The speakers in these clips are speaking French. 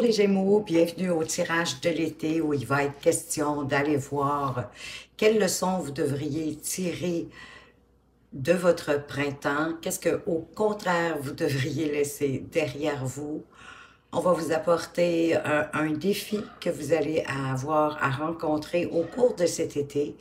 les Gémeaux, bienvenue au tirage de l'été où il va être question d'aller voir quelles leçons vous devriez tirer de votre printemps, qu'est-ce que au contraire vous devriez laisser derrière vous. On va vous apporter un défi que vous allez avoir à rencontrer au cours de cet été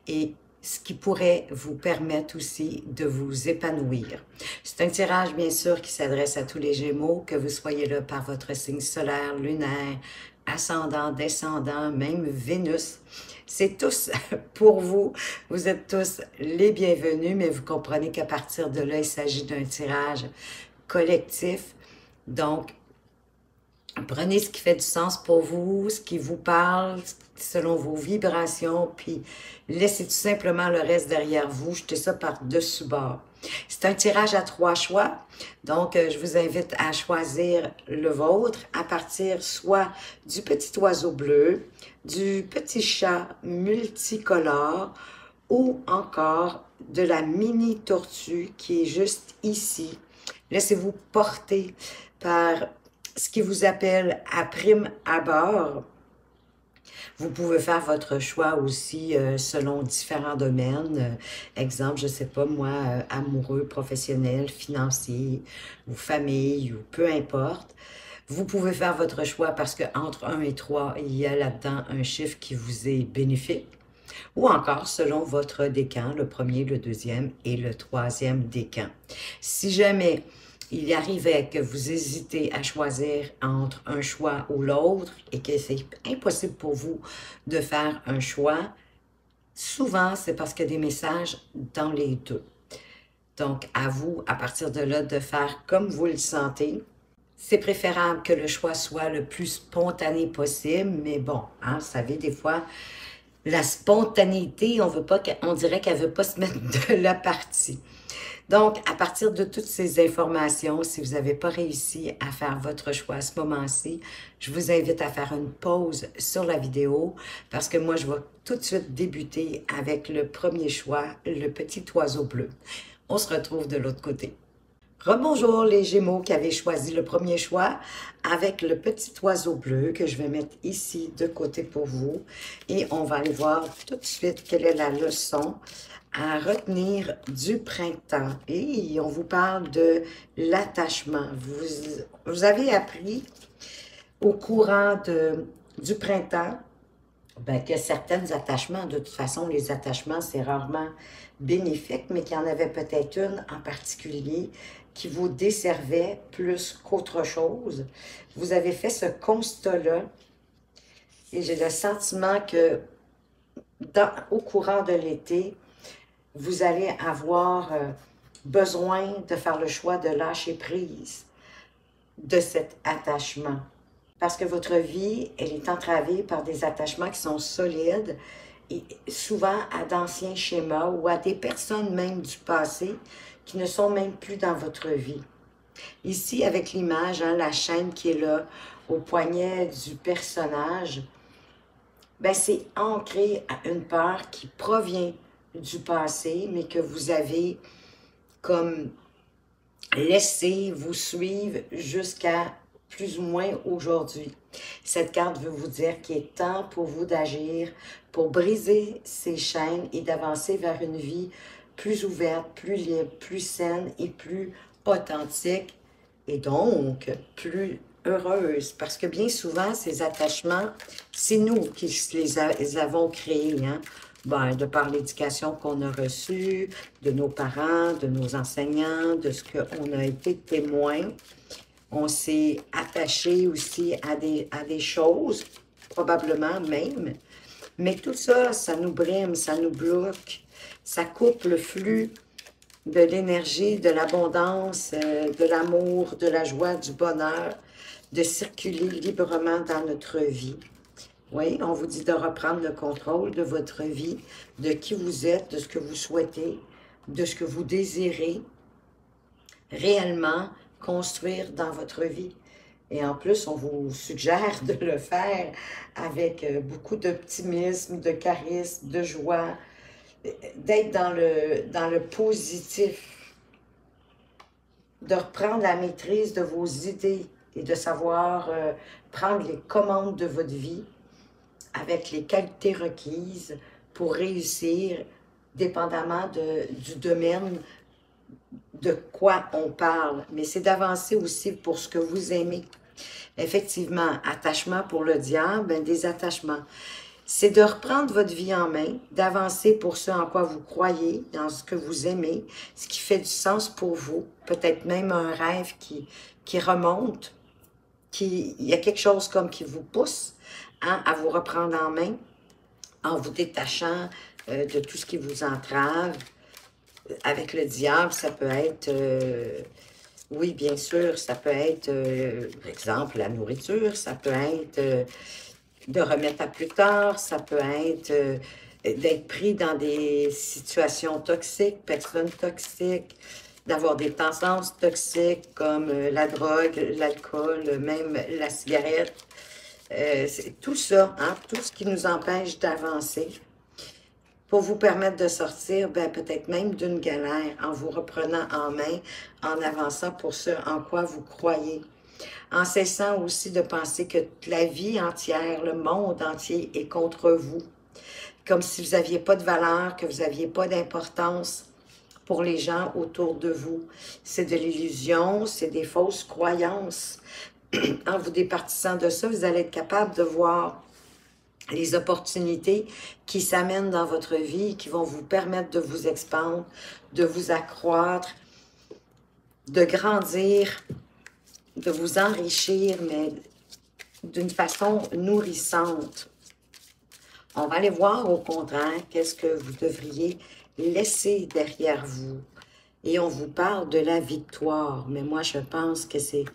et ce qui pourrait vous permettre aussi de vous épanouir. C'est un tirage, bien sûr, qui s'adresse à tous les Gémeaux, que vous soyez là par votre signe solaire, lunaire, ascendant, descendant, même Vénus. C'est tous pour vous. Vous êtes tous les bienvenus, mais vous comprenez qu'à partir de là, il s'agit d'un tirage collectif. Donc, prenez ce qui fait du sens pour vous, ce qui vous parle, selon vos vibrations, puis laissez tout simplement le reste derrière vous, jetez ça par-dessus bord. C'est un tirage à 3 choix, donc je vous invite à choisir le vôtre à partir soit du petit oiseau bleu, du petit chat multicolore ou encore de la mini tortue qui est juste ici. Laissez-vous porter par ce qui vous appelle à prime abord. Vous pouvez faire votre choix aussi selon différents domaines. Exemple, je ne sais pas moi, amoureux, professionnel, financier, ou famille, ou peu importe. Vous pouvez faire votre choix parce qu'entre 1 et 3, il y a là-dedans un chiffre qui vous est bénéfique. Ou encore selon votre décan, le premier, le deuxième et le troisième décan. Si jamais il arrivait que vous hésitez à choisir entre un choix ou l'autre et que c'est impossible pour vous de faire un choix, souvent c'est parce qu'il y a des messages dans les deux. Donc, à vous, à partir de là, de faire comme vous le sentez. C'est préférable que le choix soit le plus spontané possible, mais bon, hein, vous savez, des fois, la spontanéité, on dirait qu'elle ne veut pas se mettre de la partie. Donc, à partir de toutes ces informations, si vous n'avez pas réussi à faire votre choix à ce moment-ci, je vous invite à faire une pause sur la vidéo parce que moi, je vais tout de suite débuter avec le premier choix, le petit oiseau bleu. On se retrouve de l'autre côté. Rebonjour les Gémeaux qui avaient choisi le premier choix avec le petit oiseau bleu que je vais mettre ici de côté pour vous. Et on va aller voir tout de suite quelle est la leçon à retenir du printemps. Et on vous parle de l'attachement. Vous avez appris au courant du printemps que certains attachements, de toute façon, les attachements, c'est rarement bénéfique, mais qu'il y en avait peut-être une en particulier qui vous desservait plus qu'autre chose. Vous avez fait ce constat-là et j'ai le sentiment que au courant de l'été, vous allez avoir besoin de faire le choix de lâcher prise de cet attachement. Parce que votre vie, elle est entravée par des attachements qui sont solides et souvent à d'anciens schémas ou à des personnes même du passé qui ne sont même plus dans votre vie. Ici, avec l'image, hein, la chaîne qui est là au poignet du personnage, ben c'est ancré à une peur qui provient du passé, mais que vous avez comme laissé vous suivre jusqu'à plus ou moins aujourd'hui. Cette carte veut vous dire qu'il est temps pour vous d'agir, pour briser ces chaînes et d'avancer vers une vie plus ouverte, plus libre, plus saine et plus authentique et donc plus heureuse. Parce que bien souvent, ces attachements, c'est nous qui les avons créés, hein? Ben, de par l'éducation qu'on a reçue, de nos parents, de nos enseignants, de ce qu'on a été témoin. On s'est attaché aussi à des choses, probablement même. Mais tout ça, ça nous brime, ça nous bloque. Ça coupe le flux de l'énergie, de l'abondance, de l'amour, de la joie, du bonheur, de circuler librement dans notre vie. Oui, on vous dit de reprendre le contrôle de votre vie, de qui vous êtes, de ce que vous souhaitez, de ce que vous désirez réellement construire dans votre vie. Et en plus, on vous suggère de le faire avec beaucoup d'optimisme, de charisme, de joie, d'être dans le positif, de reprendre la maîtrise de vos idées, et de savoir prendre les commandes de votre vie avec les qualités requises pour réussir, dépendamment du domaine de quoi on parle. Mais c'est d'avancer aussi pour ce que vous aimez. Effectivement, attachement pour le diable, ben, des attachements. C'est de reprendre votre vie en main, d'avancer pour ce en quoi vous croyez, dans ce que vous aimez, ce qui fait du sens pour vous, peut-être même un rêve qui remonte, il y a quelque chose comme qui vous pousse hein, à vous reprendre en main, en vous détachant de tout ce qui vous entrave. Avec le diable, ça peut être... oui, bien sûr, ça peut être, par exemple, la nourriture, ça peut être de remettre à plus tard, ça peut être d'être pris dans des situations toxiques, personnes toxiques, d'avoir des tendances toxiques comme la drogue, l'alcool, même la cigarette. C'est tout ça, hein, tout ce qui nous empêche d'avancer pour vous permettre de sortir, ben, peut-être même d'une galère, en vous reprenant en main, en avançant pour ce en quoi vous croyez. En cessant aussi de penser que la vie entière, le monde entier est contre vous. Comme si vous n'aviez pas de valeur, que vous n'aviez pas d'importance pour les gens autour de vous. C'est de l'illusion, c'est des fausses croyances. En vous départissant de ça, vous allez être capable de voir les opportunités qui s'amènent dans votre vie, qui vont vous permettre de vous expandre, de vous accroître, de grandir, de vous enrichir, mais d'une façon nourrissante. On va aller voir au contraire qu'est-ce que vous devriez laisser derrière vous. Et on vous parle de la victoire, mais moi je pense que c'est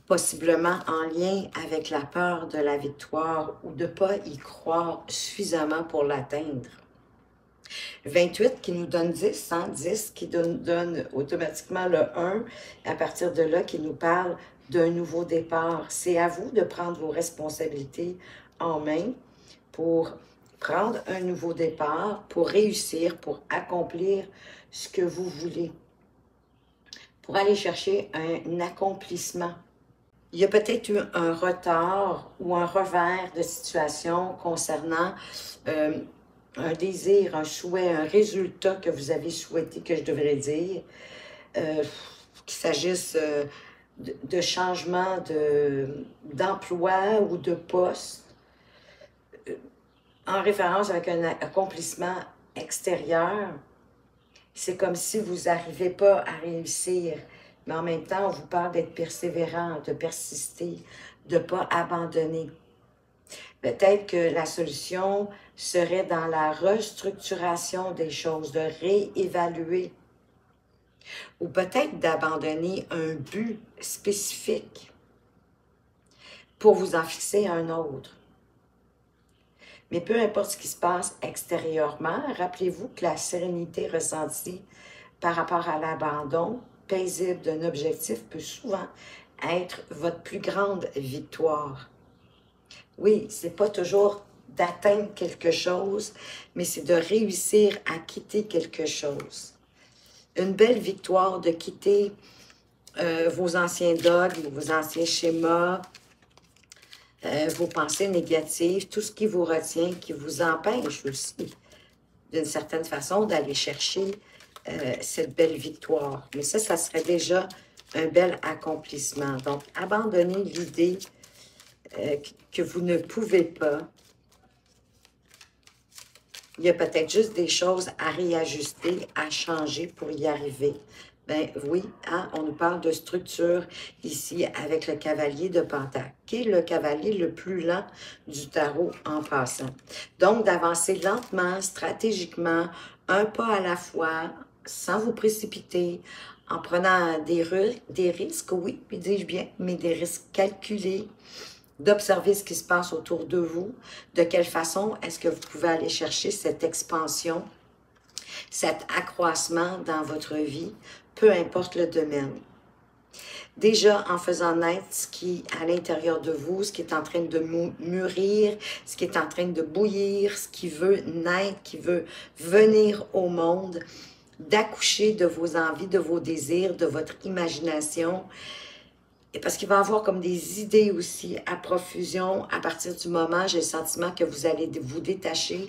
possiblement en lien avec la peur de la victoire ou de ne pas y croire suffisamment pour l'atteindre. 28 qui nous donne 10, hein, 10 qui donne automatiquement le 1, à partir de là qui nous parle d'un nouveau départ. C'est à vous de prendre vos responsabilités en main pour prendre un nouveau départ, pour réussir, pour accomplir ce que vous voulez, pour aller chercher un accomplissement. Il y a peut-être eu un retard ou un revers de situation concernant un désir, un souhait, un résultat que vous avez souhaité, que je devrais dire, qu'il s'agisse de changement d'emploi ou de poste, en référence avec un accomplissement extérieur. C'est comme si vous n'arrivez pas à réussir, mais en même temps, on vous parle d'être persévérant, de persister, de ne pas abandonner. Peut-être que la solution serait dans la restructuration des choses, de réévaluer, ou peut-être d'abandonner un but spécifique pour vous en fixer un autre. Mais peu importe ce qui se passe extérieurement, rappelez-vous que la sérénité ressentie par rapport à l'abandon paisible d'un objectif peut souvent être votre plus grande victoire. Oui, c'est pas toujours d'atteindre quelque chose, mais c'est de réussir à quitter quelque chose. Une belle victoire de quitter vos anciens dogmes, vos anciens schémas, vos pensées négatives, tout ce qui vous retient, qui vous empêche aussi, d'une certaine façon, d'aller chercher cette belle victoire. Mais ça serait déjà un bel accomplissement. Donc, abandonnez l'idée que vous ne pouvez pas. Il y a peut-être juste des choses à réajuster, à changer pour y arriver. Ben oui, hein, on nous parle de structure ici avec le cavalier de Pentacle, qui est le cavalier le plus lent du tarot en passant. Donc, d'avancer lentement, stratégiquement, un pas à la fois, sans vous précipiter, en prenant des risques, oui, puis dis-je bien, mais des risques calculés, d'observer ce qui se passe autour de vous, de quelle façon est-ce que vous pouvez aller chercher cette expansion, cet accroissement dans votre vie, peu importe le domaine. Déjà, en faisant naître ce qui est à l'intérieur de vous, ce qui est en train de mûrir, ce qui est en train de bouillir, ce qui veut naître, qui veut venir au monde, d'accoucher de vos envies, de vos désirs, de votre imagination, Et parce qu'il va y avoir comme des idées aussi à profusion à partir du moment, j'ai le sentiment que vous allez vous détacher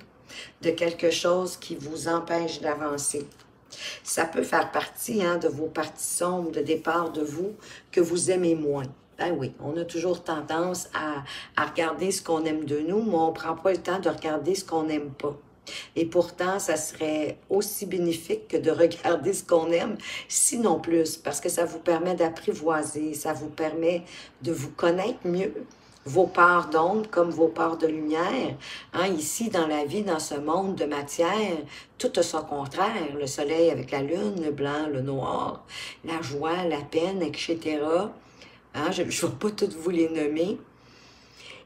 de quelque chose qui vous empêche d'avancer. Ça peut faire partie de vos parties sombres de départ de vous que vous aimez moins. Ben oui, on a toujours tendance à regarder ce qu'on aime de nous, mais on ne prend pas le temps de regarder ce qu'on n'aime pas. Et pourtant, ça serait aussi bénéfique que de regarder ce qu'on aime, sinon plus, parce que ça vous permet d'apprivoiser, ça vous permet de vous connaître mieux, vos parts d'ombre comme vos parts de lumière. Ici, dans la vie, dans ce monde de matière, tout a son contraire. Le soleil avec la lune, le blanc, le noir, la joie, la peine, etc. Je ne vais pas toutes vous les nommer.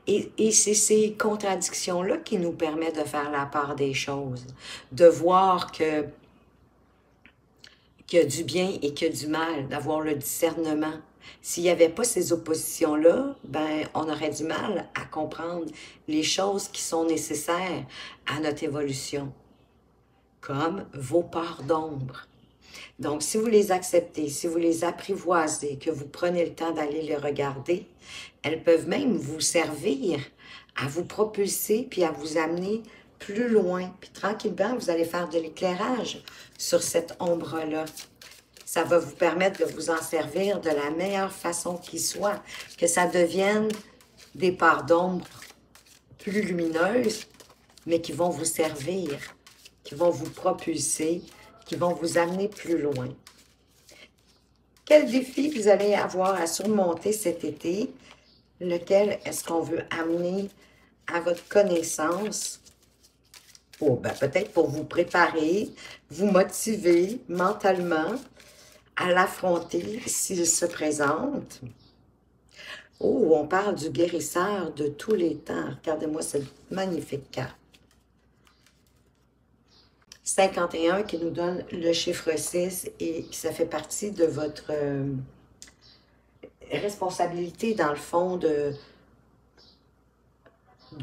Et c'est ces contradictions-là qui nous permettent de faire la part des choses, de voir qu'il y a du bien et qu'il y a du mal, d'avoir le discernement. S'il n'y avait pas ces oppositions-là, ben, on aurait du mal à comprendre les choses qui sont nécessaires à notre évolution, comme vos parts d'ombre. Donc, si vous les acceptez, si vous les apprivoisez, que vous prenez le temps d'aller les regarder, elles peuvent même vous servir à vous propulser puis à vous amener plus loin. Puis tranquillement, vous allez faire de l'éclairage sur cette ombre-là. Ça va vous permettre de vous en servir de la meilleure façon qui soit, que ça devienne des parts d'ombre plus lumineuses, mais qui vont vous servir, qui vont vous propulser, qui vont vous amener plus loin. Quel défi vous allez avoir à surmonter cet été? Lequel est-ce qu'on veut amener à votre connaissance? Peut-être pour vous préparer, vous motiver mentalement à l'affronter s'il se présente. Oh, on parle du guérisseur de tous les temps. Regardez-moi cette magnifique carte. 51 qui nous donne le chiffre 6 et ça fait partie de votre responsabilité dans le fond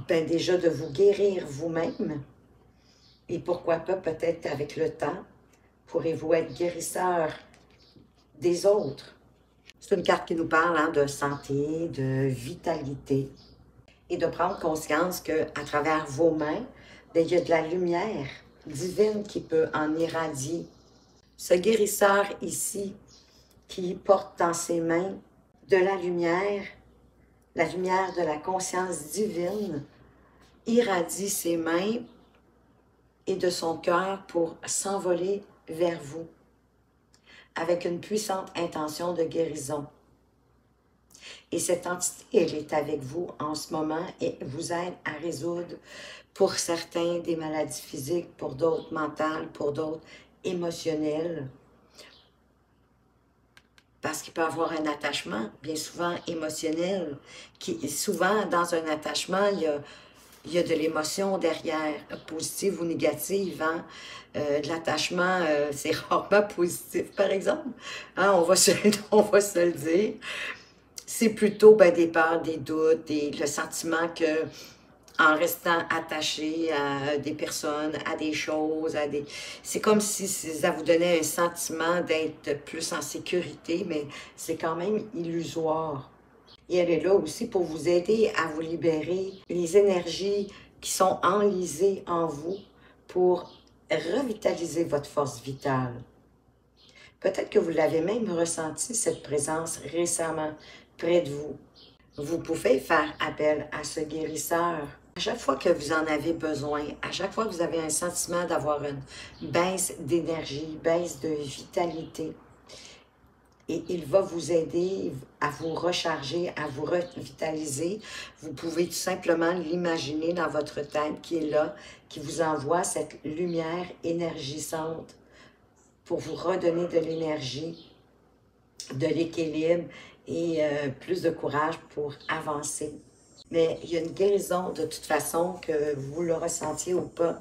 déjà de vous guérir vous-même et pourquoi pas peut-être avec le temps pourrez-vous être guérisseur des autres. C'est une carte qui nous parle de santé, de vitalité et de prendre conscience qu'à travers vos mains, il y a de la lumière divine qui peut en irradier. Ce guérisseur ici, qui porte dans ses mains de la lumière de la conscience divine, irradie ses mains et de son cœur pour s'envoler vers vous, avec une puissante intention de guérison. Et cette entité, elle est avec vous en ce moment et vous aide à résoudre pour certains des maladies physiques, pour d'autres mentales, pour d'autres émotionnelles. Parce qu'il peut y avoir un attachement, bien souvent émotionnel, qui souvent dans un attachement, il y a de l'émotion derrière, positive ou négative. De l'attachement, c'est rarement positif, par exemple. On va se le dire. C'est plutôt des peurs, des doutes, le sentiment que en restant attaché à des personnes, à des choses, c'est comme si ça vous donnait un sentiment d'être plus en sécurité, mais c'est quand même illusoire. Et elle est là aussi pour vous aider à vous libérer les énergies qui sont enlisées en vous pour revitaliser votre force vitale. Peut-être que vous l'avez même ressenti, cette présence récemment près de vous. Vous pouvez faire appel à ce guérisseur. À chaque fois que vous en avez besoin, à chaque fois que vous avez un sentiment d'avoir une baisse d'énergie, baisse de vitalité, et il va vous aider à vous recharger, à vous revitaliser. Vous pouvez tout simplement l'imaginer dans votre tête qui est là, qui vous envoie cette lumière énergisante pour vous redonner de l'énergie, de l'équilibre et plus de courage pour avancer. Mais il y a une guérison de toute façon, que vous le ressentiez ou pas,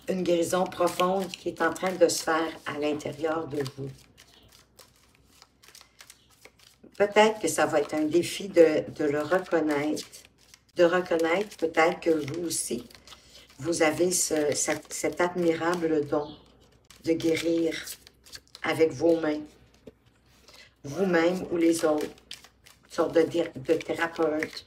une guérison profonde qui est en train de se faire à l'intérieur de vous. Peut-être que ça va être un défi de le reconnaître, de reconnaître peut-être que vous aussi, vous avez cet admirable don de guérir avec vos mains. vous-même ou les autres, une sorte de thérapeute.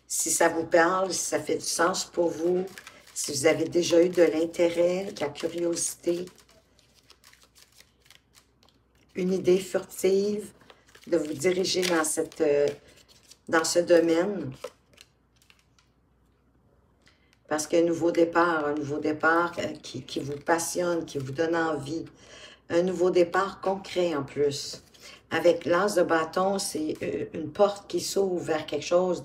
Si ça vous parle, si ça fait du sens pour vous, si vous avez déjà eu de l'intérêt, de la curiosité, une idée furtive de vous diriger dans ce domaine. Parce qu'un nouveau départ qui vous passionne, qui vous donne envie. Un nouveau départ concret en plus. Avec l'as de bâton, c'est une porte qui s'ouvre vers quelque chose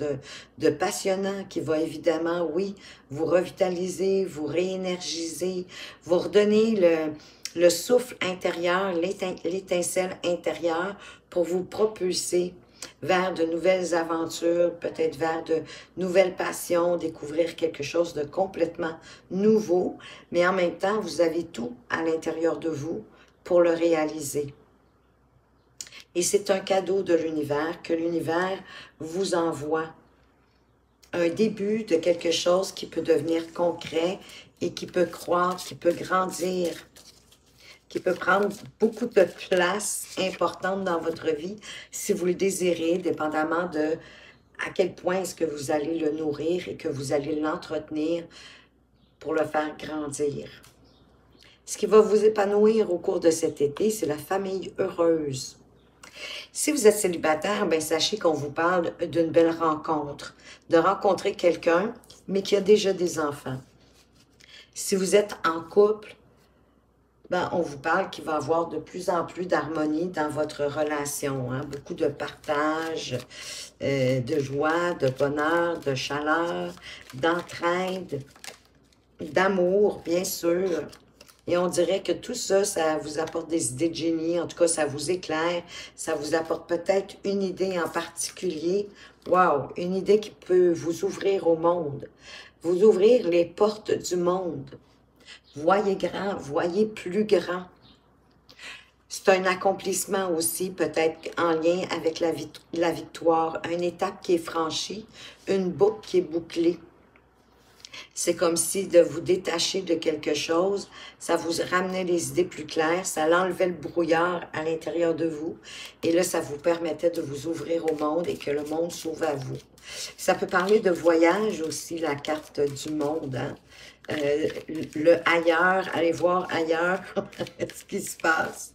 de passionnant qui va évidemment, oui, vous revitaliser, vous réénergiser, vous redonner le souffle intérieur, l'étincelle intérieure pour vous propulser vers de nouvelles aventures, peut-être vers de nouvelles passions, découvrir quelque chose de complètement nouveau, mais en même temps, vous avez tout à l'intérieur de vous pour le réaliser. Et c'est un cadeau de l'univers que l'univers vous envoie. Un début de quelque chose qui peut devenir concret et qui peut croître, qui peut grandir, qui peut prendre beaucoup de place importante dans votre vie si vous le désirez, dépendamment de à quel point est-ce que vous allez le nourrir et que vous allez l'entretenir pour le faire grandir. Ce qui va vous épanouir au cours de cet été, c'est la famille heureuse. Si vous êtes célibataire, ben sachez qu'on vous parle d'une belle rencontre, de rencontrer quelqu'un, mais qui a déjà des enfants. Si vous êtes en couple, ben, on vous parle qu'il va y avoir de plus en plus d'harmonie dans votre relation, hein? Beaucoup de partage, de joie, de bonheur, de chaleur, d'entraide, d'amour, bien sûr. Et on dirait que tout ça, ça vous apporte des idées de génie. En tout cas, ça vous éclaire. Ça vous apporte peut-être une idée en particulier. Wow! Une idée qui peut vous ouvrir au monde. Vous ouvrir les portes du monde. Voyez grand, voyez plus grand. C'est un accomplissement aussi, peut-être en lien avec la victoire. Une étape qui est franchie, une boucle qui est bouclée. C'est comme si de vous détacher de quelque chose, ça vous ramenait les idées plus claires, ça l'enlevait le brouillard à l'intérieur de vous. Et là, ça vous permettait de vous ouvrir au monde et que le monde s'ouvre à vous. Ça peut parler de voyage aussi, la carte du monde. Hein? Le ailleurs, allez voir ailleurs ce qui se passe.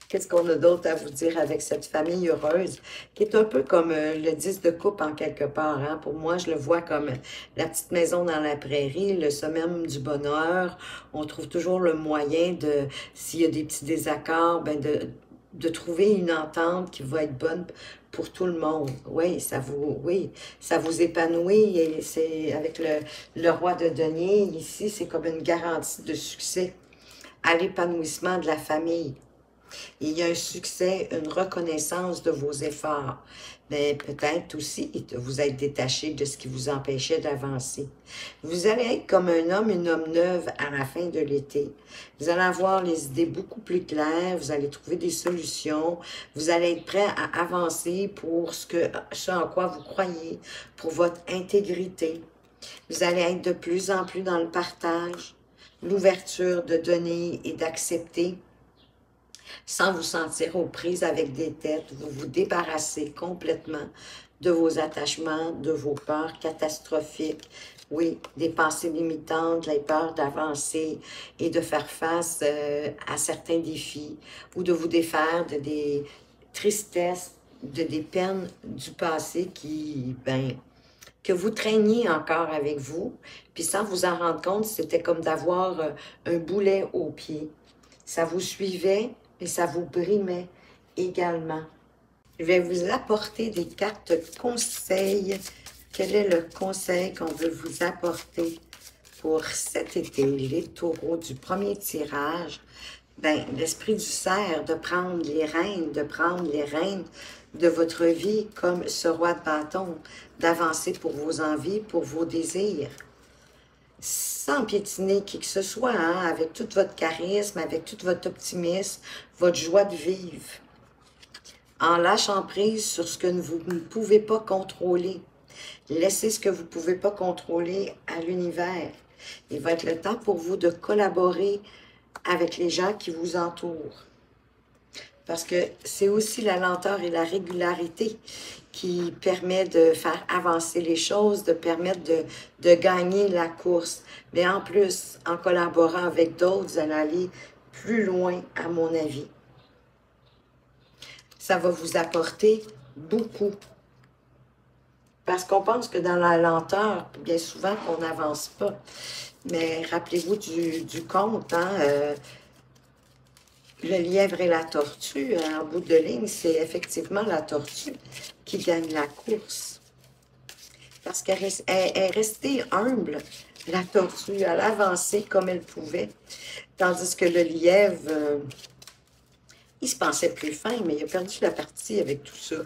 Qu'est-ce qu'on a d'autre à vous dire avec cette famille heureuse, qui est un peu comme le 10 de coupe en quelque part. Hein? Pour moi, je le vois comme la petite maison dans la prairie, le summum du bonheur. On trouve toujours le moyen de, s'il y a des petits désaccords, ben de trouver une entente qui va être bonne pour tout le monde. Oui, ça vous épanouit. Et c'est avec le roi de denier, ici, c'est comme une garantie de succès à l'épanouissement de la famille. Il y a un succès, une reconnaissance de vos efforts. Mais peut-être aussi de vous être détaché de ce qui vous empêchait d'avancer. Vous allez être comme un homme, une homme neuve à la fin de l'été. Vous allez avoir les idées beaucoup plus claires, vous allez trouver des solutions, vous allez être prêt à avancer pour ce en quoi vous croyez, pour votre intégrité. Vous allez être de plus en plus dans le partage, l'ouverture de donner et d'accepter, sans vous sentir aux prises avec des têtes. Vous vous débarrassez complètement de vos attachements, de vos peurs catastrophiques, oui, des pensées limitantes, les peurs d'avancer et de faire face à certains défis, ou de vous défaire de des tristesses, de des peines du passé que vous traîniez encore avec vous, puis sans vous en rendre compte, c'était comme d'avoir un boulet au pied. Ça vous suivait, et ça vous brimait également. Je vais vous apporter des cartes conseils. Quel est le conseil qu'on veut vous apporter pour cet été, les taureaux du premier tirage? Ben, l'esprit du cerf, de prendre les rênes, de votre vie comme ce roi de bâton, d'avancer pour vos envies, pour vos désirs, sans piétiner qui que ce soit, hein, avec tout votre charisme, avec tout votre optimisme, votre joie de vivre, en lâchant prise sur ce que vous ne pouvez pas contrôler. Laissez ce que vous ne pouvez pas contrôler à l'univers. Il va être le temps pour vous de collaborer avec les gens qui vous entourent. Parce que c'est aussi la lenteur et la régularité qui permet de faire avancer les choses, de permettre de gagner la course. Mais en plus, en collaborant avec d'autres, vous allez aller plus loin, à mon avis. Ça va vous apporter beaucoup. Parce qu'on pense que dans la lenteur, bien souvent, qu'on n'avance pas. Mais rappelez-vous du conte, hein? Le lièvre et la tortue, en bout de ligne, c'est effectivement la tortue qui gagne la course. Parce qu'elle est restée humble, la tortue, elle a avancé comme elle pouvait. Tandis que le lièvre, il se pensait plus fin, mais il a perdu la partie avec tout ça.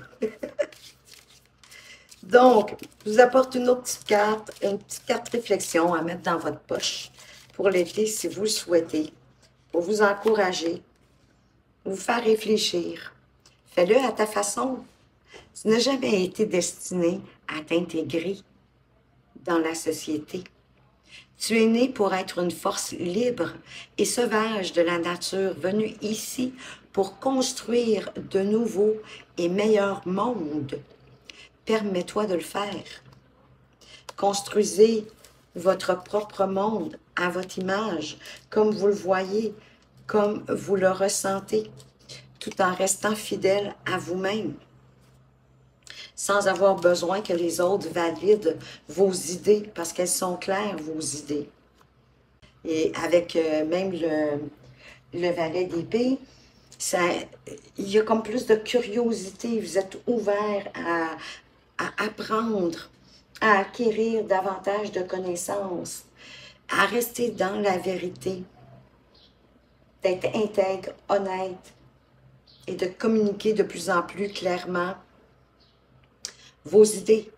Donc, je vous apporte une petite carte réflexion à mettre dans votre poche pour l'été si vous le souhaitez, pour vous encourager, vous faire réfléchir. Fais-le à ta façon. Tu n'as jamais été destiné à t'intégrer dans la société. Tu es né pour être une force libre et sauvage de la nature, venue ici pour construire de nouveaux et meilleurs mondes. Permets-toi de le faire. Construisez votre propre monde à votre image, comme vous le voyez, comme vous le ressentez, tout en restant fidèle à vous-même, sans avoir besoin que les autres valident vos idées, parce qu'elles sont claires, vos idées. Et avec même le valet d'épée, il y a comme plus de curiosité, vous êtes ouvert à apprendre, à acquérir davantage de connaissances, à rester dans la vérité, d'être intègre, honnête et de communiquer de plus en plus clairement vos idées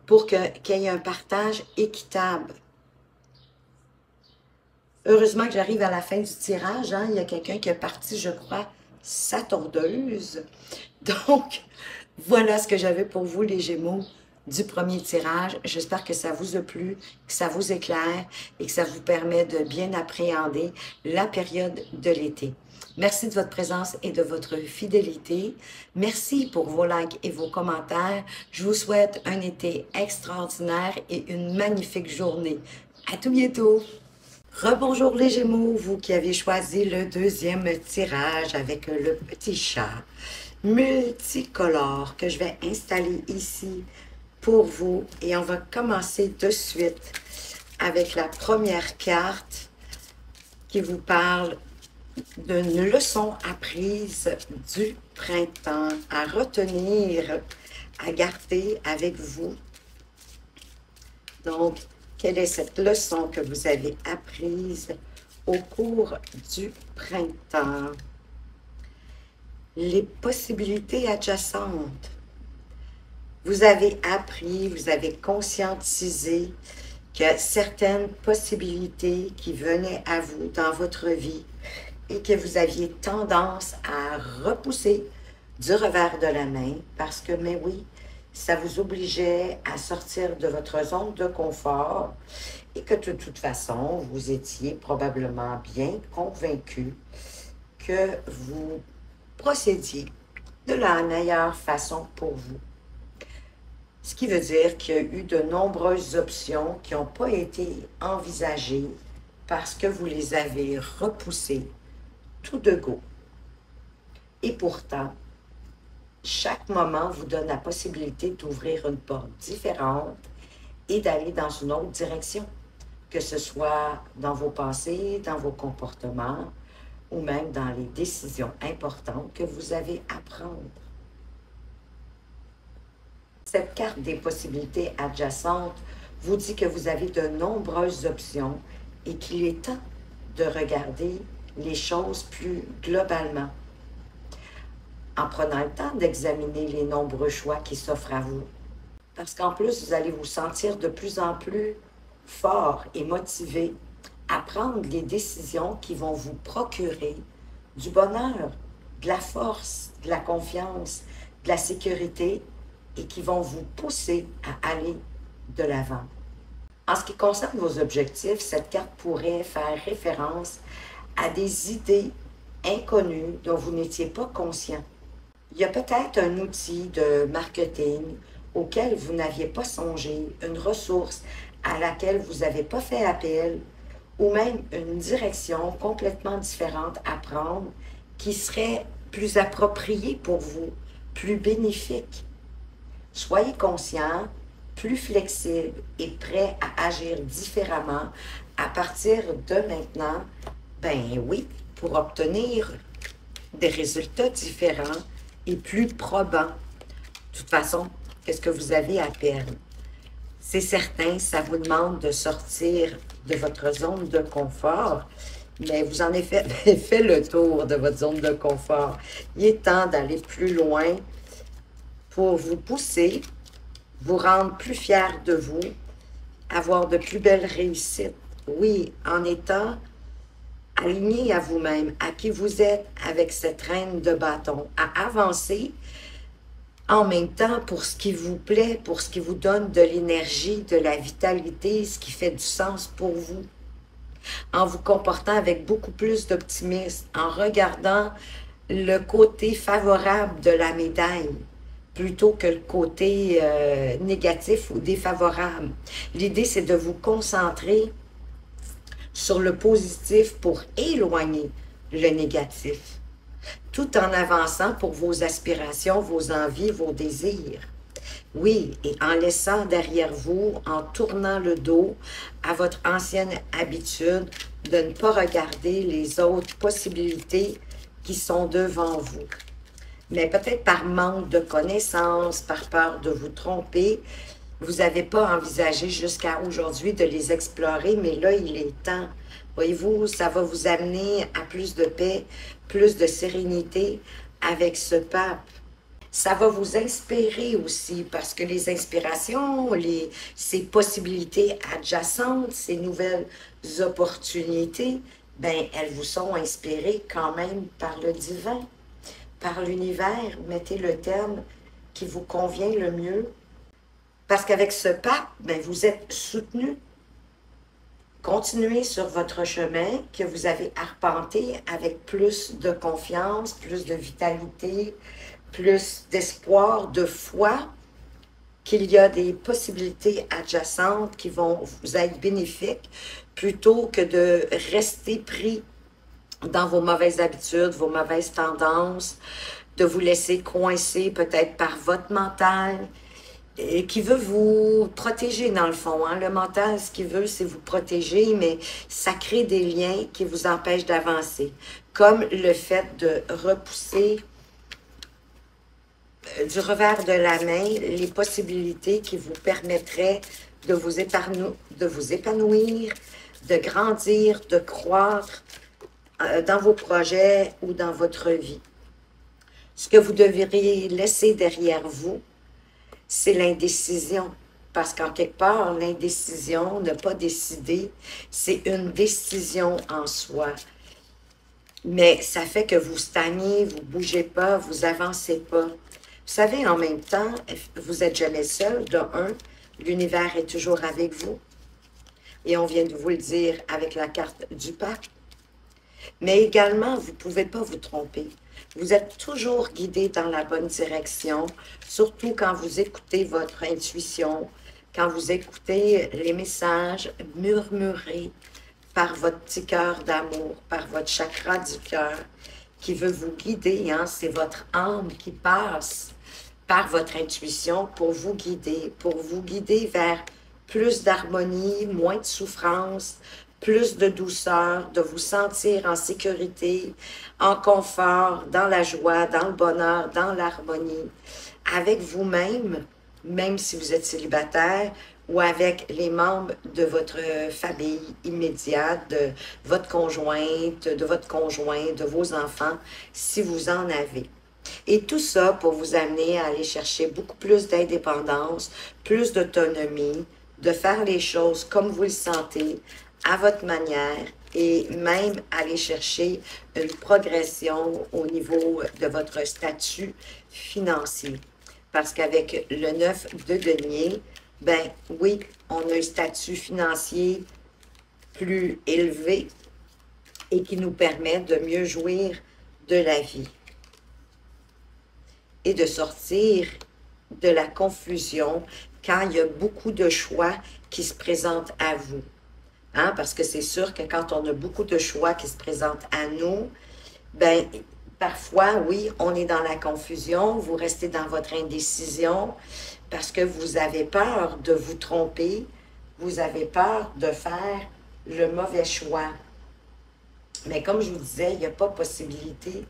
pour qu'il y ait un partage équitable. Heureusement que j'arrive à la fin du tirage, hein? Il y a quelqu'un qui est parti, je crois, sa tondeuse. Donc, voilà ce que j'avais pour vous, les Gémeaux, du premier tirage. J'espère que ça vous a plu, que ça vous éclaire et que ça vous permet de bien appréhender la période de l'été. Merci de votre présence et de votre fidélité. Merci pour vos likes et vos commentaires. Je vous souhaite un été extraordinaire et une magnifique journée. À tout bientôt! Rebonjour les Gémeaux, vous qui avez choisi le deuxième tirage avec le petit chat multicolore que je vais installer ici pour vous. Et on va commencer de suite avec la première carte qui vous parle d'une leçon apprise du printemps à retenir, à garder avec vous. Donc, quelle est cette leçon que vous avez apprise au cours du printemps? Les possibilités adjacentes. Vous avez appris, vous avez conscientisé que certaines possibilités qui venaient à vous dans votre vie et que vous aviez tendance à repousser du revers de la main parce que, mais oui, ça vous obligeait à sortir de votre zone de confort et que de toute façon, vous étiez probablement bien convaincu que vous procédiez de la meilleure façon pour vous. Ce qui veut dire qu'il y a eu de nombreuses options qui n'ont pas été envisagées parce que vous les avez repoussées tout de go. Et pourtant, chaque moment vous donne la possibilité d'ouvrir une porte différente et d'aller dans une autre direction, que ce soit dans vos pensées, dans vos comportements ou même dans les décisions importantes que vous avez à prendre. Cette carte des possibilités adjacentes vous dit que vous avez de nombreuses options et qu'il est temps de regarder les choses plus globalement, en prenant le temps d'examiner les nombreux choix qui s'offrent à vous. Parce qu'en plus, vous allez vous sentir de plus en plus fort et motivé à prendre les décisions qui vont vous procurer du bonheur, de la force, de la confiance, de la sécurité et qui vont vous pousser à aller de l'avant. En ce qui concerne vos objectifs, cette carte pourrait faire référence à des idées inconnues dont vous n'étiez pas conscient. Il y a peut-être un outil de marketing auquel vous n'aviez pas songé, une ressource à laquelle vous n'avez pas fait appel, ou même une direction complètement différente à prendre qui serait plus appropriée pour vous, plus bénéfique. Soyez conscient, plus flexible et prêt à agir différemment à partir de maintenant, ben oui, pour obtenir des résultats différents et plus probants. De toute façon, qu'est-ce que vous avez à perdre? C'est certain, ça vous demande de sortir de votre zone de confort, mais vous en avez fait le tour de votre zone de confort. Il est temps d'aller plus loin pour vous pousser, vous rendre plus fier de vous, avoir de plus belles réussites. Oui, en étant aligné à vous-même, à qui vous êtes avec cette reine de bâton, à avancer en même temps pour ce qui vous plaît, pour ce qui vous donne de l'énergie, de la vitalité, ce qui fait du sens pour vous, en vous comportant avec beaucoup plus d'optimisme, en regardant le côté favorable de la médaille plutôt que le côté négatif ou défavorable. L'idée, c'est de vous concentrer sur le positif pour éloigner le négatif, tout en avançant pour vos aspirations, vos envies, vos désirs. Oui, et en laissant derrière vous, en tournant le dos à votre ancienne habitude de ne pas regarder les autres possibilités qui sont devant vous. Mais peut-être par manque de connaissances, par peur de vous tromper, vous n'avez pas envisagé jusqu'à aujourd'hui de les explorer, mais là, il est temps. Voyez-vous, ça va vous amener à plus de paix, plus de sérénité avec ce pape. Ça va vous inspirer aussi, parce que les inspirations, ces possibilités adjacentes, ces nouvelles opportunités, ben, elles vous sont inspirées quand même par le divin, par l'univers. Mettez le terme qui vous convient le mieux. Parce qu'avec ce pape, ben, vous êtes soutenu. Continuez sur votre chemin que vous avez arpenté avec plus de confiance, plus de vitalité, plus d'espoir, de foi, qu'il y a des possibilités adjacentes qui vont vous être bénéfiques, plutôt que de rester pris dans vos mauvaises habitudes, vos mauvaises tendances, de vous laisser coincer peut-être par votre mental, et qui veut vous protéger dans le fond. Hein? Le mental, ce qu'il veut, c'est vous protéger, mais ça crée des liens qui vous empêchent d'avancer. Comme le fait de repousser du revers de la main les possibilités qui vous permettraient de vous épanouir, de grandir, de croître dans vos projets ou dans votre vie. Ce que vous devriez laisser derrière vous, c'est l'indécision. Parce qu'en quelque part, l'indécision, ne pas décider, c'est une décision en soi. Mais ça fait que vous stagnez, vous ne bougez pas, vous n'avancez pas. Vous savez, en même temps, vous n'êtes jamais seul. De un, l'univers est toujours avec vous. Et on vient de vous le dire avec la carte du pape. Mais également, vous ne pouvez pas vous tromper. Vous êtes toujours guidé dans la bonne direction, surtout quand vous écoutez votre intuition, quand vous écoutez les messages murmurés par votre petit cœur d'amour, par votre chakra du cœur, qui veut vous guider. Hein? C'est votre âme qui passe par votre intuition pour vous guider vers plus d'harmonie, moins de souffrance, plus de douceur, de vous sentir en sécurité, en confort, dans la joie, dans le bonheur, dans l'harmonie, avec vous-même, même si vous êtes célibataire, ou avec les membres de votre famille immédiate, de votre conjointe, de votre conjoint, de vos enfants, si vous en avez. Et tout ça pour vous amener à aller chercher beaucoup plus d'indépendance, plus d'autonomie, de faire les choses comme vous le sentez, à votre manière, et même aller chercher une progression au niveau de votre statut financier. Parce qu'avec le 9 de denier, ben oui, on a un statut financier plus élevé et qui nous permet de mieux jouir de la vie et de sortir de la confusion quand il y a beaucoup de choix qui se présentent à vous. Hein? Parce que c'est sûr que quand on a beaucoup de choix qui se présentent à nous, ben parfois, oui, on est dans la confusion, vous restez dans votre indécision parce que vous avez peur de vous tromper, vous avez peur de faire le mauvais choix. Mais comme je vous disais, il n'y a pas possibilité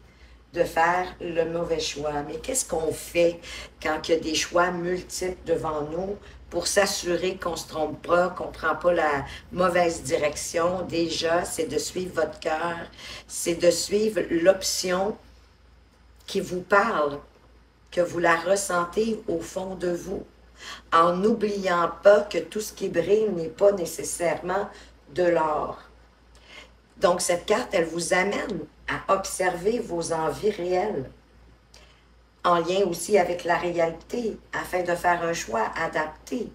de faire le mauvais choix. Mais qu'est-ce qu'on fait quand il y a des choix multiples devant nous pour s'assurer qu'on ne se trompe pas, qu'on ne prend pas la mauvaise direction? Déjà, c'est de suivre votre cœur, c'est de suivre l'option qui vous parle, que vous la ressentez au fond de vous, en n'oubliant pas que tout ce qui brille n'est pas nécessairement de l'or. Donc, cette carte, elle vous amène à observer vos envies réelles, en lien aussi avec la réalité, afin de faire un choix adapté,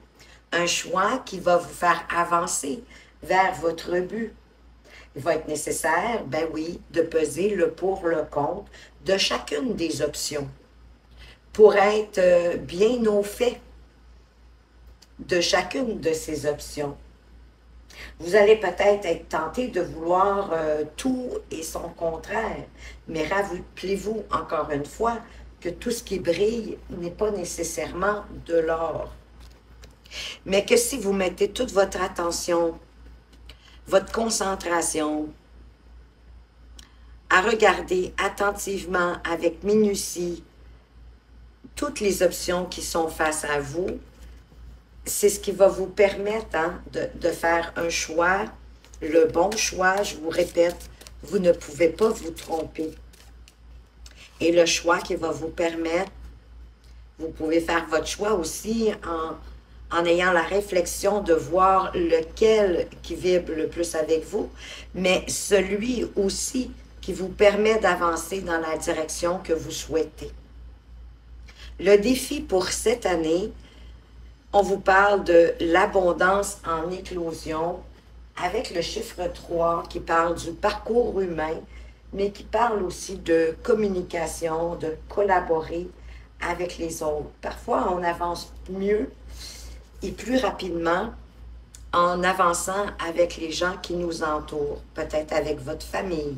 un choix qui va vous faire avancer vers votre but. Il va être nécessaire, ben oui, de peser le pour, le contre de chacune des options pour être bien au fait de chacune de ces options. Vous allez peut-être être tenté de vouloir tout et son contraire, mais rappelez-vous encore une fois que tout ce qui brille n'est pas nécessairement de l'or. Mais que si vous mettez toute votre attention, votre concentration, à regarder attentivement, avec minutie, toutes les options qui sont face à vous, c'est ce qui va vous permettre de faire un choix, le bon choix. Je vous répète, vous ne pouvez pas vous tromper. Et le choix qui va vous permettre, vous pouvez faire votre choix aussi en ayant la réflexion de voir lequel qui vibre le plus avec vous, mais celui aussi qui vous permet d'avancer dans la direction que vous souhaitez. Le défi pour cette année, on vous parle de l'abondance en éclosion avec le chiffre 3 qui parle du parcours humain, mais qui parle aussi de communication, de collaborer avec les autres. Parfois, on avance mieux et plus rapidement en avançant avec les gens qui nous entourent, peut-être avec votre famille.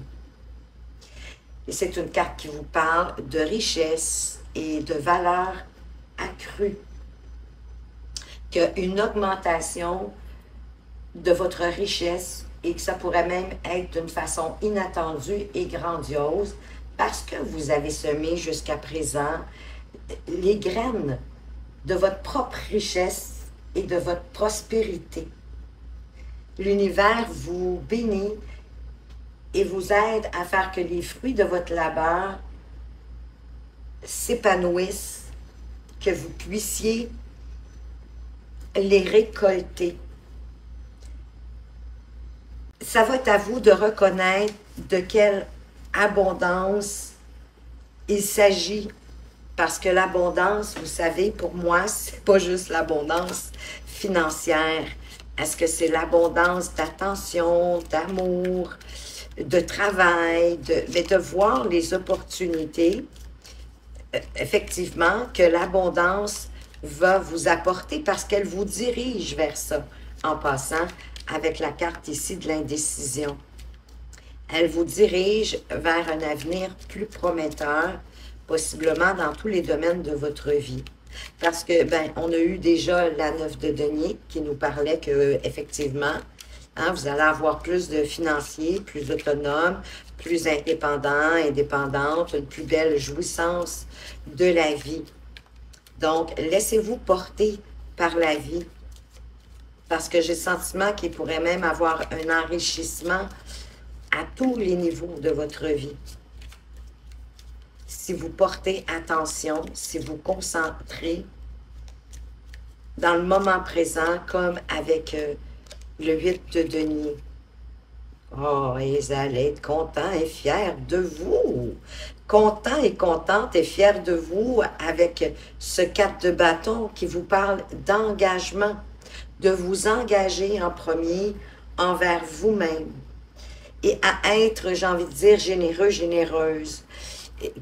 Et c'est une carte qui vous parle de richesse et de valeur accrue. Qu'il y a une augmentation de votre richesse et que ça pourrait même être d'une façon inattendue et grandiose parce que vous avez semé jusqu'à présent les graines de votre propre richesse et de votre prospérité. L'univers vous bénit et vous aide à faire que les fruits de votre labeur s'épanouissent, que vous puissiez les récolter. Ça va être à vous de reconnaître de quelle abondance il s'agit. Parce que l'abondance, vous savez, pour moi, c'est pas juste l'abondance financière. Est-ce que c'est l'abondance d'attention, d'amour, de travail, de voir les opportunités, effectivement, que l'abondance va vous apporter parce qu'elle vous dirige vers ça, en passant avec la carte ici de l'indécision. Elle vous dirige vers un avenir plus prometteur, possiblement dans tous les domaines de votre vie. Parce que, ben, on a eu déjà la 9 de denier qui nous parlait que, effectivement, hein, vous allez avoir plus de financiers, plus autonomes, plus indépendants, indépendantes, une plus belle jouissance de la vie. Donc, laissez-vous porter par la vie. Parce que j'ai le sentiment qu'il pourrait même avoir un enrichissement à tous les niveaux de votre vie. Si vous portez attention, si vous concentrez dans le moment présent, comme avec le 8 de denier. Oh, ils allaient être contents et fiers de vous. Contents et contentes et fiers de vous avec ce 4 de bâton qui vous parle d'engagement, de vous engager en premier envers vous-même et à être, j'ai envie de dire, généreux, généreuse.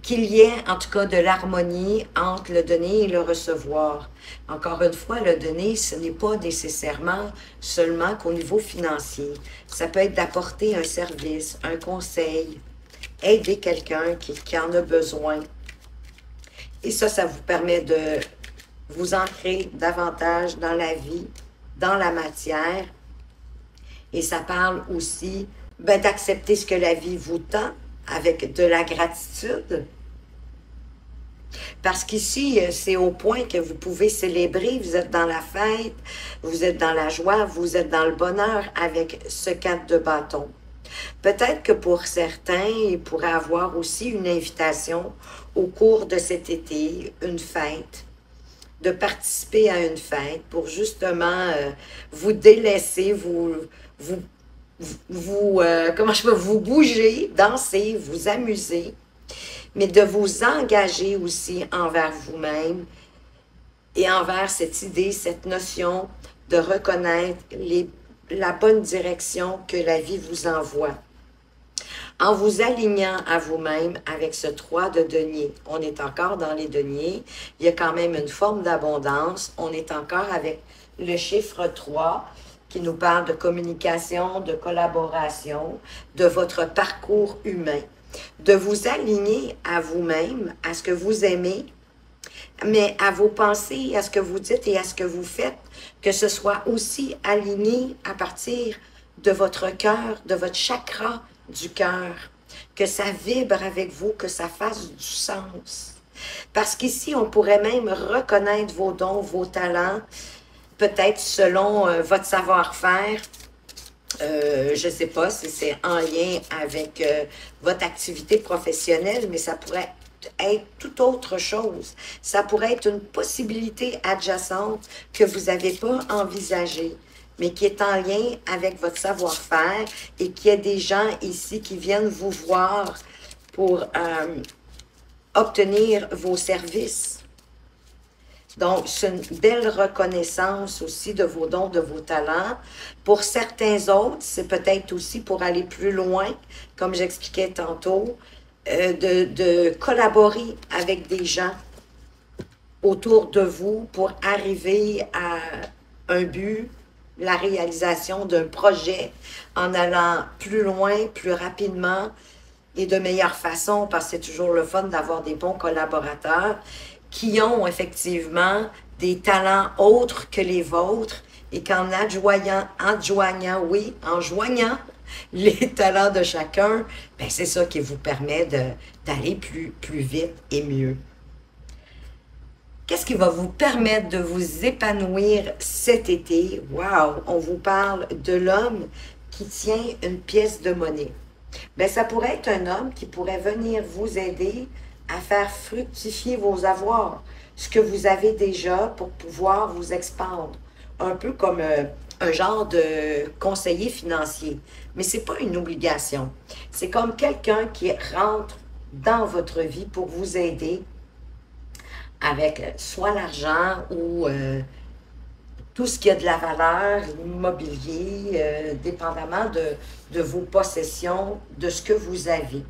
Qu'il y ait en tout cas de l'harmonie entre le donner et le recevoir. Encore une fois, le donner, ce n'est pas nécessairement seulement qu'au niveau financier. Ça peut être d'apporter un service, un conseil, aider quelqu'un qui en a besoin. Et ça vous permet de vous ancrer davantage dans la vie, dans la matière. Et ça parle aussi d'accepter ce que la vie vous tend avec de la gratitude. Parce qu'ici, c'est au point que vous pouvez célébrer, vous êtes dans la fête, vous êtes dans la joie, vous êtes dans le bonheur avec ce 4 de bâton. Peut-être que pour certains, il pourrait avoir aussi une invitation au cours de cet été, une fête, de participer à une fête pour justement vous délaisser, comment je peux vous bouger, danser, vous amuser, mais de vous engager aussi envers vous-même et envers cette idée, cette notion de reconnaître la bonne direction que la vie vous envoie. En vous alignant à vous-même avec ce 3 de denier. On est encore dans les deniers. Il y a quand même une forme d'abondance. On est encore avec le chiffre 3 qui nous parle de communication, de collaboration, de votre parcours humain. De vous aligner à vous-même, à ce que vous aimez, mais à vos pensées, à ce que vous dites et à ce que vous faites, que ce soit aussi aligné à partir de votre cœur, de votre chakra du cœur, que ça vibre avec vous, que ça fasse du sens. Parce qu'ici, on pourrait même reconnaître vos dons, vos talents, peut-être selon votre savoir-faire. Je ne sais pas si c'est en lien avec votre activité professionnelle, mais ça pourrait être tout autre chose. Ça pourrait être une possibilité adjacente que vous n'avez pas envisagée, mais qui est en lien avec votre savoir-faire et qu'il y a des gens ici qui viennent vous voir pour obtenir vos services. Donc, c'est une belle reconnaissance aussi de vos dons, de vos talents. Pour certains autres, c'est peut-être aussi pour aller plus loin, comme j'expliquais tantôt, de collaborer avec des gens autour de vous pour arriver à un but, la réalisation d'un projet en allant plus loin, plus rapidement et de meilleure façon, parce que c'est toujours le fun d'avoir des bons collaborateurs qui ont effectivement des talents autres que les vôtres et qu'en joignant les talents de chacun, ben c'est ça qui vous permet d'aller plus vite et mieux. Qu'est-ce qui va vous permettre de vous épanouir cet été? Wow! On vous parle de l'homme qui tient une pièce de monnaie. Bien, ça pourrait être un homme qui pourrait venir vous aider à faire fructifier vos avoirs, ce que vous avez déjà pour pouvoir vous expandre. Un peu comme un genre de conseiller financier. Mais ce n'est pas une obligation. C'est comme quelqu'un qui rentre dans votre vie pour vous aider avec soit l'argent ou tout ce qui a de la valeur, l'immobilier, dépendamment de vos possessions, de ce que vous avez.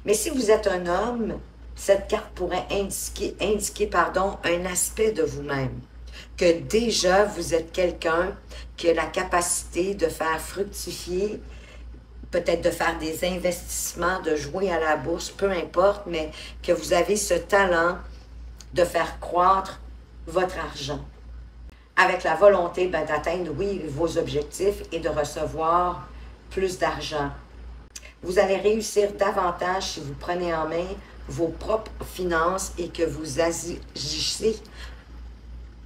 Mais si vous êtes un homme, cette carte pourrait indiquer un aspect de vous-même. Que déjà, vous êtes quelqu'un qui a la capacité de faire fructifier, peut-être de faire des investissements, de jouer à la bourse, peu importe, mais que vous avez ce talent de faire croître votre argent. Avec la volonté d'atteindre, oui, vos objectifs et de recevoir plus d'argent. Vous allez réussir davantage si vous prenez en main vos propres finances et que vous agissez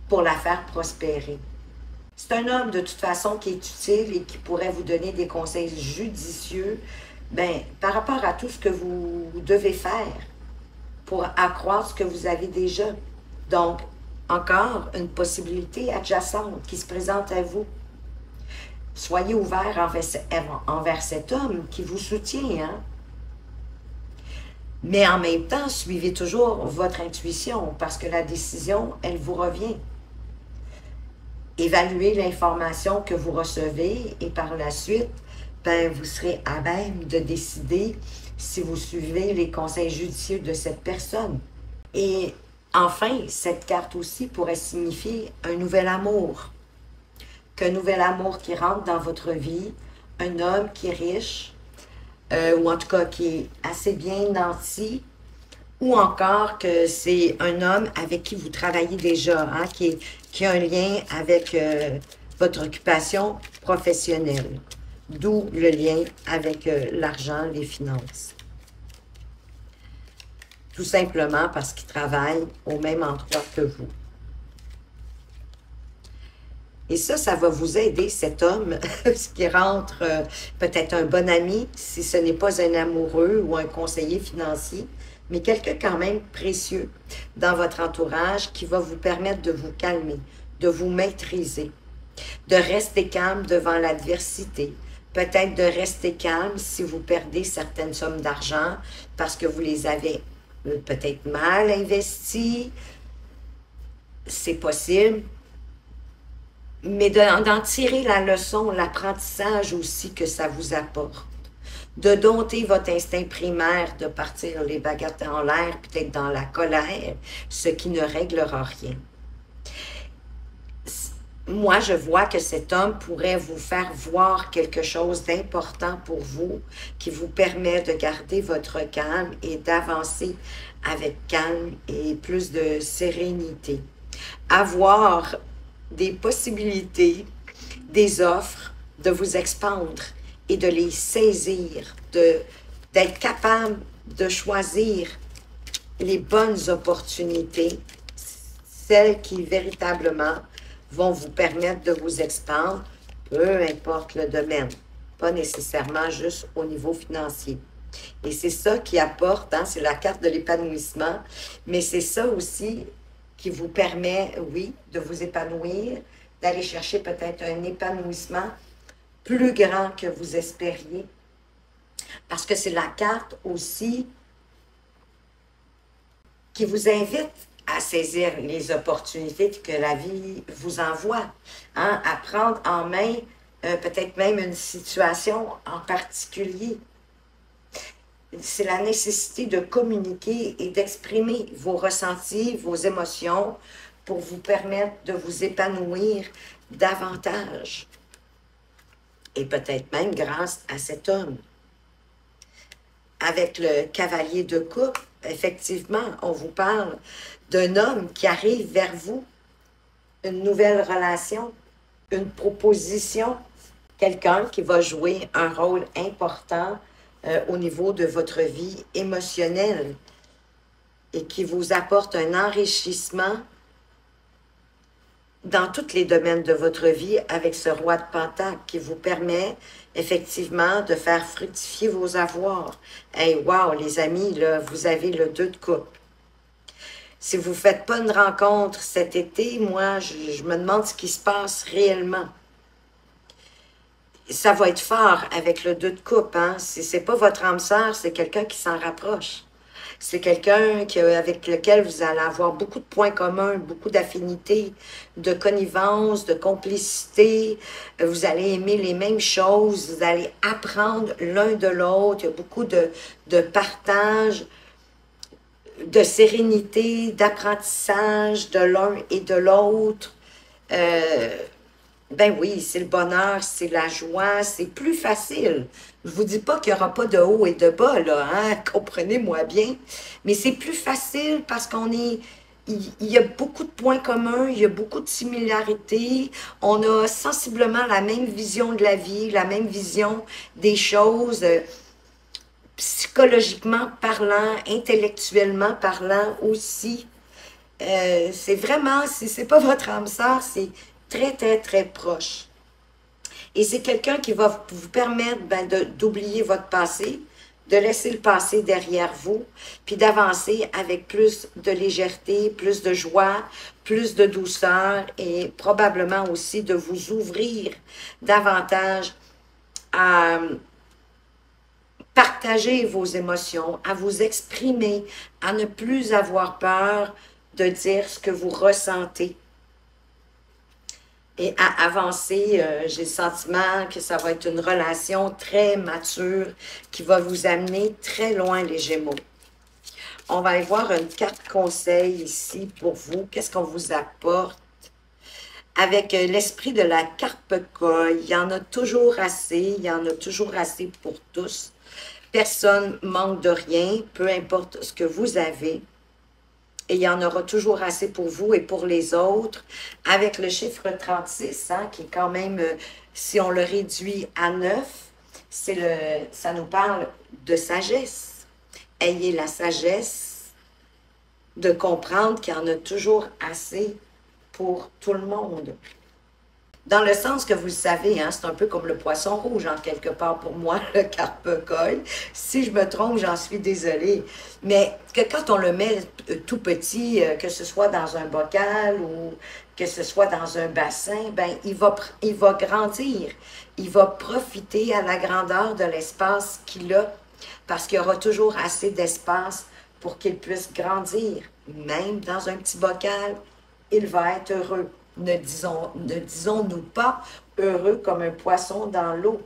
pour la faire prospérer. C'est un homme de toute façon qui est utile et qui pourrait vous donner des conseils judicieux par rapport à tout ce que vous devez faire pour accroître ce que vous avez déjà. Donc, encore une possibilité adjacente qui se présente à vous. Soyez ouvert envers cet homme qui vous soutient. Hein? Mais en même temps, suivez toujours votre intuition parce que la décision, elle vous revient. évaluer l'information que vous recevez et par la suite, ben, vous serez à même de décider si vous suivez les conseils judicieux de cette personne. Et enfin, cette carte aussi pourrait signifier un nouvel amour. Qu'un nouvel amour qui rentre dans votre vie, un homme qui est riche, ou en tout cas qui est assez bien nanti, ou encore que c'est un homme avec qui vous travaillez déjà, hein, qui a un lien avec votre occupation professionnelle. D'où le lien avec l'argent, les finances. Tout simplement parce qu'il travaille au même endroit que vous. Et ça va vous aider, cet homme, ce qui rentre peut-être un bon ami, si ce n'est pas un amoureux ou un conseiller financier, mais quelqu'un quand même précieux dans votre entourage qui va vous permettre de vous calmer, de vous maîtriser, de rester calme devant l'adversité, peut-être de rester calme si vous perdez certaines sommes d'argent parce que vous les avez peut-être mal investies, c'est possible, mais d'en tirer la leçon, l'apprentissage aussi que ça vous apporte. De dompter votre instinct primaire, de partir les baguettes en l'air, peut-être dans la colère, ce qui ne réglera rien. Moi, je vois que cet homme pourrait vous faire voir quelque chose d'important pour vous, qui vous permet de garder votre calme et d'avancer avec calme et plus de sérénité. Avoir des possibilités, des offres, de vous expandre et de les saisir, d'être capable de choisir les bonnes opportunités, celles qui véritablement vont vous permettre de vous expandre, peu importe le domaine, pas nécessairement juste au niveau financier. Et c'est ça qui apporte, hein, c'est la carte de l'épanouissement, mais c'est ça aussi qui vous permet, oui, de vous épanouir, d'aller chercher peut-être un épanouissement plus grand que vous espériez. Parce que c'est la carte aussi qui vous invite à saisir les opportunités que la vie vous envoie, hein, à prendre en main peut-être même une situation en particulier. C'est la nécessité de communiquer et d'exprimer vos ressentis, vos émotions pour vous permettre de vous épanouir davantage. Et peut-être même grâce à cet homme. Avec le cavalier de coupe, effectivement, on vous parle d'un homme qui arrive vers vous, une nouvelle relation, une proposition, quelqu'un qui va jouer un rôle important au niveau de votre vie émotionnelle et qui vous apporte un enrichissement dans tous les domaines de votre vie avec ce roi de Pentacle qui vous permet effectivement de faire fructifier vos avoirs. Hey, wow, les amis, là, vous avez le 2 de coupe. Si vous ne faites pas une rencontre cet été, moi, je me demande ce qui se passe réellement. Ça va être fort avec le 2 de coupe. Hein? Si ce n'est pas votre âme sœur, c'est quelqu'un qui s'en rapproche. C'est quelqu'un avec lequel vous allez avoir beaucoup de points communs, beaucoup d'affinités, de connivence, de complicité. Vous allez aimer les mêmes choses, vous allez apprendre l'un de l'autre. Il y a beaucoup de partage, de sérénité, d'apprentissage de l'un et de l'autre. Ben oui, c'est le bonheur, c'est la joie, c'est plus facile. Je ne vous dis pas qu'il n'y aura pas de haut et de bas, là, hein? Comprenez-moi bien. Mais c'est plus facile parce il y a beaucoup de points communs, il y a beaucoup de similarités. On a sensiblement la même vision de la vie, la même vision des choses, psychologiquement parlant, intellectuellement parlant aussi. C'est vraiment, si ce n'est pas votre âme sœur, c'est très, très, très proche. Et c'est quelqu'un qui va vous permettre d'oublier votre passé, de laisser le passé derrière vous, puis d'avancer avec plus de légèreté, plus de joie, plus de douceur et probablement aussi de vous ouvrir davantage à partager vos émotions, à vous exprimer, à ne plus avoir peur de dire ce que vous ressentez. Et à avancer, j'ai le sentiment que ça va être une relation très mature qui va vous amener très loin, les Gémeaux. On va aller voir une carte conseil ici pour vous. Qu'est-ce qu'on vous apporte? Avec l'esprit de la carpe-colle, il y en a toujours assez, il y en a toujours assez pour tous. Personne manque de rien, peu importe ce que vous avez. Et il y en aura toujours assez pour vous et pour les autres. Avec le chiffre 36, hein, qui est quand même, si on le réduit à 9, ça nous parle de sagesse. Ayez la sagesse de comprendre qu'il y en a toujours assez pour tout le monde. Dans le sens que vous le savez, hein, c'est un peu comme le poisson rouge, en quelque part pour moi, le carpe-colle. Si je me trompe, j'en suis désolée. Mais que quand on le met tout petit, que ce soit dans un bocal ou que ce soit dans un bassin, ben il va grandir. Il va profiter à la grandeur de l'espace qu'il a, parce qu'il y aura toujours assez d'espace pour qu'il puisse grandir. Même dans un petit bocal, il va être heureux. Ne disons-nous pas heureux comme un poisson dans l'eau.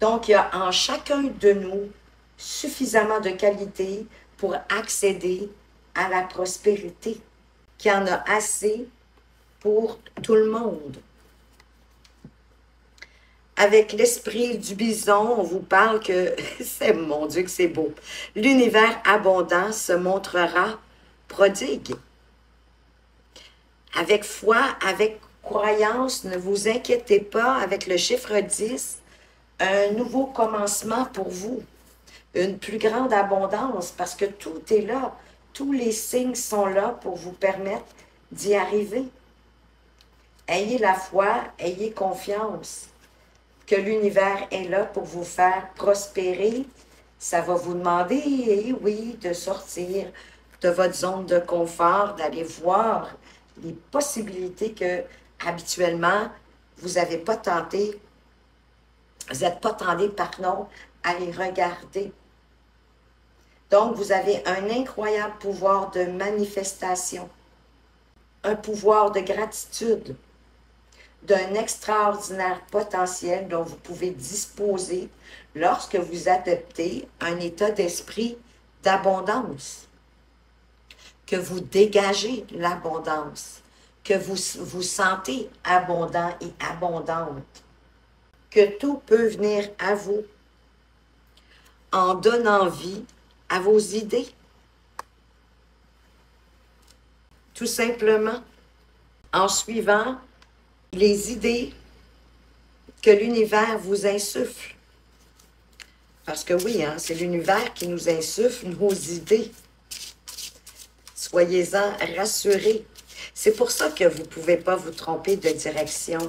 Donc, il y a en chacun de nous suffisamment de qualité pour accéder à la prospérité, qu'il y en a assez pour tout le monde. Avec l'esprit du bison, on vous parle que, mon Dieu que c'est beau, l'univers abondant se montrera prodigue. Avec foi, avec croyance, ne vous inquiétez pas, avec le chiffre 10, un nouveau commencement pour vous, une plus grande abondance, parce que tout est là, tous les signes sont là pour vous permettre d'y arriver. Ayez la foi, ayez confiance que l'univers est là pour vous faire prospérer. Ça va vous demander, eh oui, de sortir de votre zone de confort, d'aller voir les possibilités que habituellement vous n'avez pas tenté, vous n'êtes pas tenté, pardon, à les regarder. Donc, vous avez un incroyable pouvoir de manifestation, un pouvoir de gratitude, d'un extraordinaire potentiel dont vous pouvez disposer lorsque vous adoptez un état d'esprit d'abondance, que vous dégagez l'abondance, que vous vous sentez abondant et abondante, que tout peut venir à vous en donnant vie à vos idées. Tout simplement en suivant les idées que l'univers vous insuffle. Parce que oui, hein, c'est l'univers qui nous insuffle nos idées. Soyez-en rassurés. C'est pour ça que vous ne pouvez pas vous tromper de direction.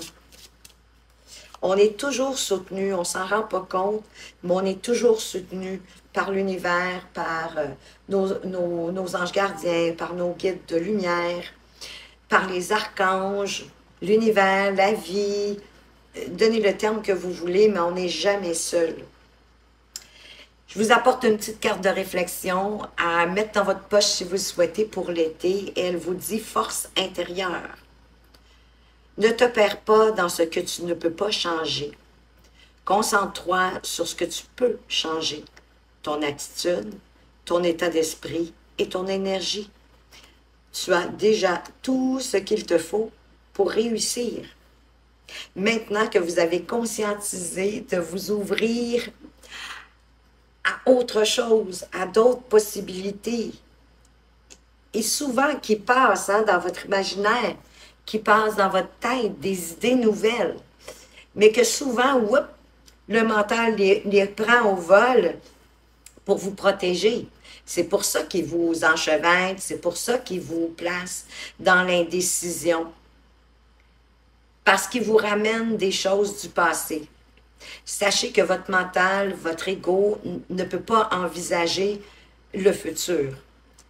On est toujours soutenu, on ne s'en rend pas compte, mais on est toujours soutenu par l'univers, par nos anges gardiens, par nos guides de lumière, par les archanges, l'univers, la vie. Donnez le terme que vous voulez, mais on n'est jamais seul. Je vous apporte une petite carte de réflexion à mettre dans votre poche si vous le souhaitez pour l'été. Et elle vous dit « Force intérieure ». Ne te perds pas dans ce que tu ne peux pas changer. Concentre-toi sur ce que tu peux changer. Ton attitude, ton état d'esprit et ton énergie. Tu as déjà tout ce qu'il te faut pour réussir. Maintenant que vous avez conscientisé de vous ouvrir à autre chose, à d'autres possibilités, et souvent qui passent hein, dans votre imaginaire, qui passent dans votre tête, des idées nouvelles, mais que souvent, whoop, le mental les prend au vol pour vous protéger. C'est pour ça qu'il vous enchevêtre, c'est pour ça qu'il vous place dans l'indécision. Parce qu'il vous ramène des choses du passé. Sachez que votre mental, votre ego ne peut pas envisager le futur.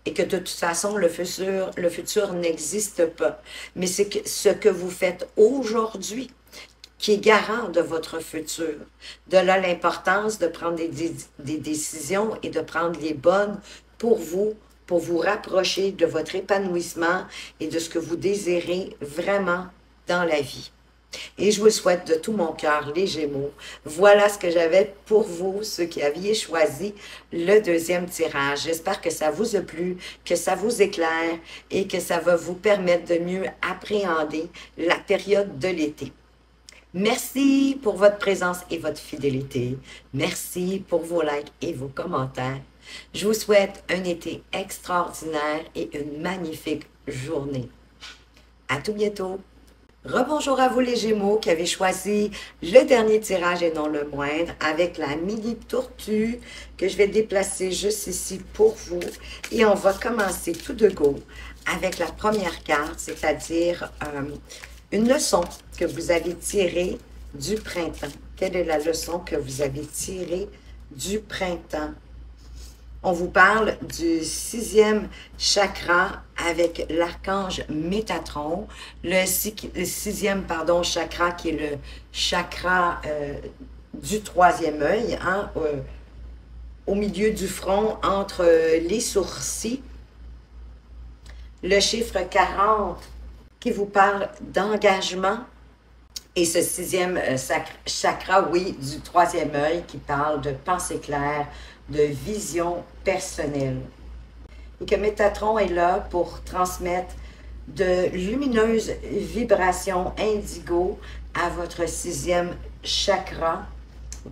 Et que de toute façon, le futur n'existe pas. Mais c'est ce que vous faites aujourd'hui qui est garant de votre futur. De là l'importance de prendre des décisions et de prendre les bonnes pour vous rapprocher de votre épanouissement et de ce que vous désirez vraiment dans la vie. Et je vous le souhaite de tout mon cœur, les Gémeaux. Voilà ce que j'avais pour vous, ceux qui aviez choisi le deuxième tirage. J'espère que ça vous a plu, que ça vous éclaire et que ça va vous permettre de mieux appréhender la période de l'été. Merci pour votre présence et votre fidélité. Merci pour vos likes et vos commentaires. Je vous souhaite un été extraordinaire et une magnifique journée. À tout bientôt. Rebonjour à vous les Gémeaux qui avez choisi le dernier tirage et non le moindre avec la mini tortue que je vais déplacer juste ici pour vous. Et on va commencer tout de go avec la première carte, c'est-à-dire une leçon que vous avez tirée du printemps. Quelle est la leçon que vous avez tirée du printemps? On vous parle du 6e chakra avec l'archange Métatron. Le 6e chakra qui est le chakra du 3e œil, hein, au milieu du front, entre les sourcils. Le chiffre 40 qui vous parle d'engagement. Et ce 6e chakra, oui, du 3e œil qui parle de pensée claire, de vision personnelle. Et que Métatron est là pour transmettre de lumineuses vibrations indigo à votre 6e chakra,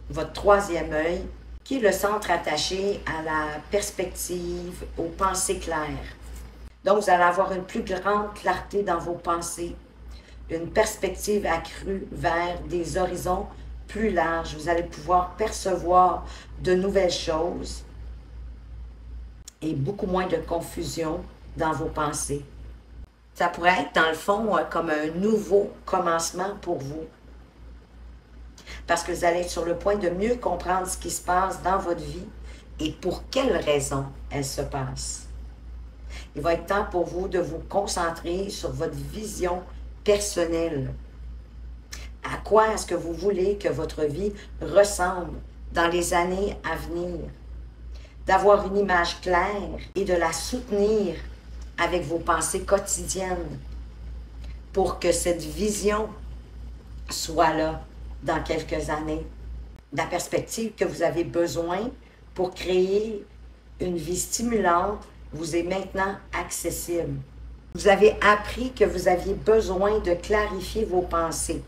votre 3e œil, qui est le centre attaché à la perspective, aux pensées claires. Donc, vous allez avoir une plus grande clarté dans vos pensées, une perspective accrue vers des horizons plus larges. Vous allez pouvoir percevoir de nouvelles choses et beaucoup moins de confusion dans vos pensées. Ça pourrait être, dans le fond, comme un nouveau commencement pour vous. Parce que vous allez être sur le point de mieux comprendre ce qui se passe dans votre vie et pour quelles raisons elle se passe. Il va être temps pour vous de vous concentrer sur votre vision personnelle. À quoi est-ce que vous voulez que votre vie ressemble dans les années à venir? D'avoir une image claire et de la soutenir avec vos pensées quotidiennes pour que cette vision soit là dans quelques années. La perspective que vous avez besoin pour créer une vie stimulante vous est maintenant accessible. Vous avez appris que vous aviez besoin de clarifier vos pensées,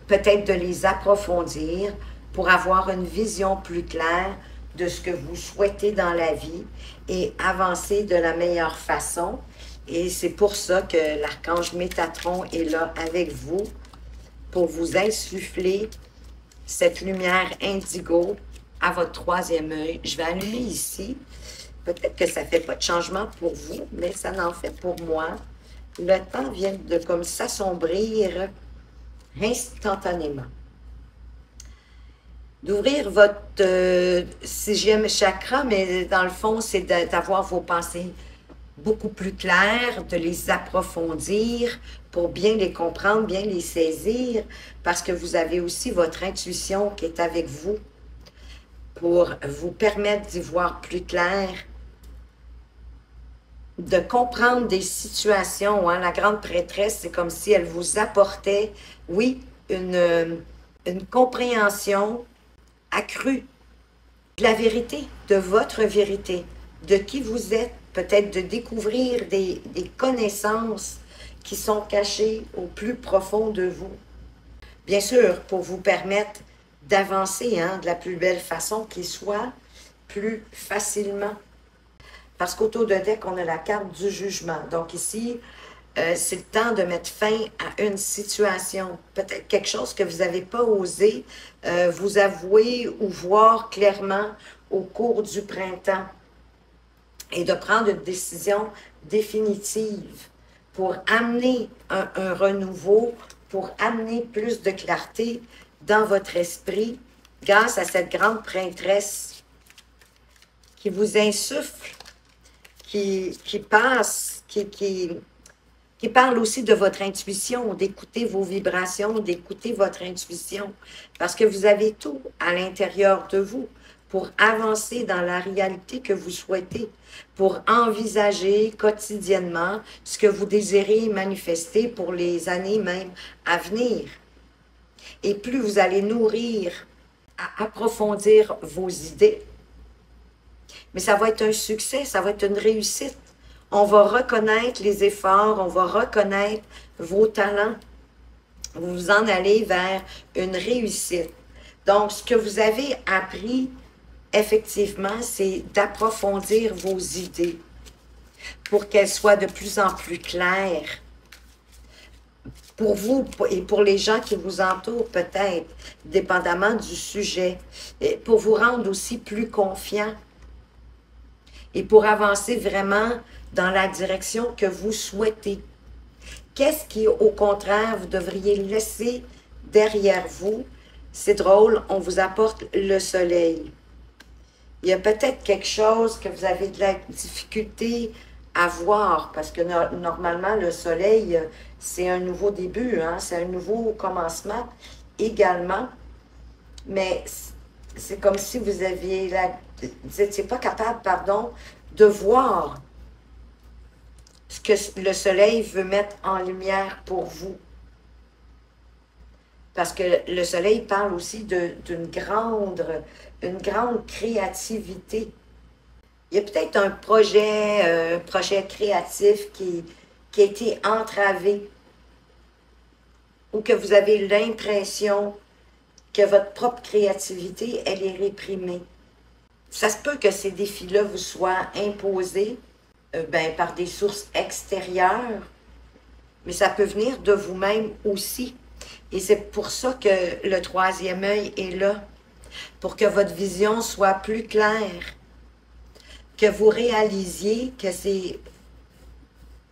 peut-être de les approfondir pour avoir une vision plus claire de ce que vous souhaitez dans la vie et avancer de la meilleure façon. Et c'est pour ça que l'archange Métatron est là avec vous pour vous insuffler cette lumière indigo à votre 3e œil. Je vais allumer ici. Peut-être que ça ne fait pas de changement pour vous, mais ça en fait pour moi. Le temps vient de comme s'assombrir instantanément. D'ouvrir votre 6e chakra, mais dans le fond, c'est d'avoir vos pensées beaucoup plus claires, de les approfondir pour bien les comprendre, bien les saisir, parce que vous avez aussi votre intuition qui est avec vous pour vous permettre d'y voir plus clair, de comprendre des situations. Hein. La grande prêtresse, c'est comme si elle vous apportait, oui, une compréhension accrue de la vérité, de votre vérité, de qui vous êtes, peut-être de découvrir des connaissances qui sont cachées au plus profond de vous. Bien sûr, pour vous permettre d'avancer de la plus belle façon qui soit, plus facilement. Parce qu'autour de deck, on a la carte du jugement. Donc ici, c'est le temps de mettre fin à une situation. Peut-être quelque chose que vous n'avez pas osé vous avouer ou voir clairement au cours du printemps. Et de prendre une décision définitive pour amener un renouveau, pour amener plus de clarté dans votre esprit grâce à cette grande prêtresse qui vous insuffle, qui passe, qui parle aussi de votre intuition, d'écouter vos vibrations, d'écouter votre intuition, parce que vous avez tout à l'intérieur de vous pour avancer dans la réalité que vous souhaitez, pour envisager quotidiennement ce que vous désirez manifester pour les années même à venir. Et plus vous allez nourrir, approfondir vos idées, mais ça va être un succès, ça va être une réussite. On va reconnaître les efforts, on va reconnaître vos talents. Vous vous en allez vers une réussite. Donc, ce que vous avez appris, effectivement, c'est d'approfondir vos idées pour qu'elles soient de plus en plus claires. Pour vous et pour les gens qui vous entourent peut-être, dépendamment du sujet, et pour vous rendre aussi plus confiant et pour avancer vraiment dans la direction que vous souhaitez. Qu'est-ce qui, au contraire, vous devriez laisser derrière vous? C'est drôle, on vous apporte le soleil. Il y a peut-être quelque chose que vous avez de la difficulté à voir, parce que normalement, le soleil, c'est un nouveau début, hein? C'est un nouveau commencement également. Mais c'est comme si vous n'étiez pas capable, pardon, de voir ce que le soleil veut mettre en lumière pour vous. Parce que le soleil parle aussi d'une grande créativité. Il y a peut-être un projet créatif qui a été entravé ou que vous avez l'impression que votre propre créativité, elle est réprimée. Ça se peut que ces défis-là vous soient imposés par des sources extérieures, mais ça peut venir de vous-même aussi. Et c'est pour ça que le troisième œil est là, pour que votre vision soit plus claire, que vous réalisiez que c'est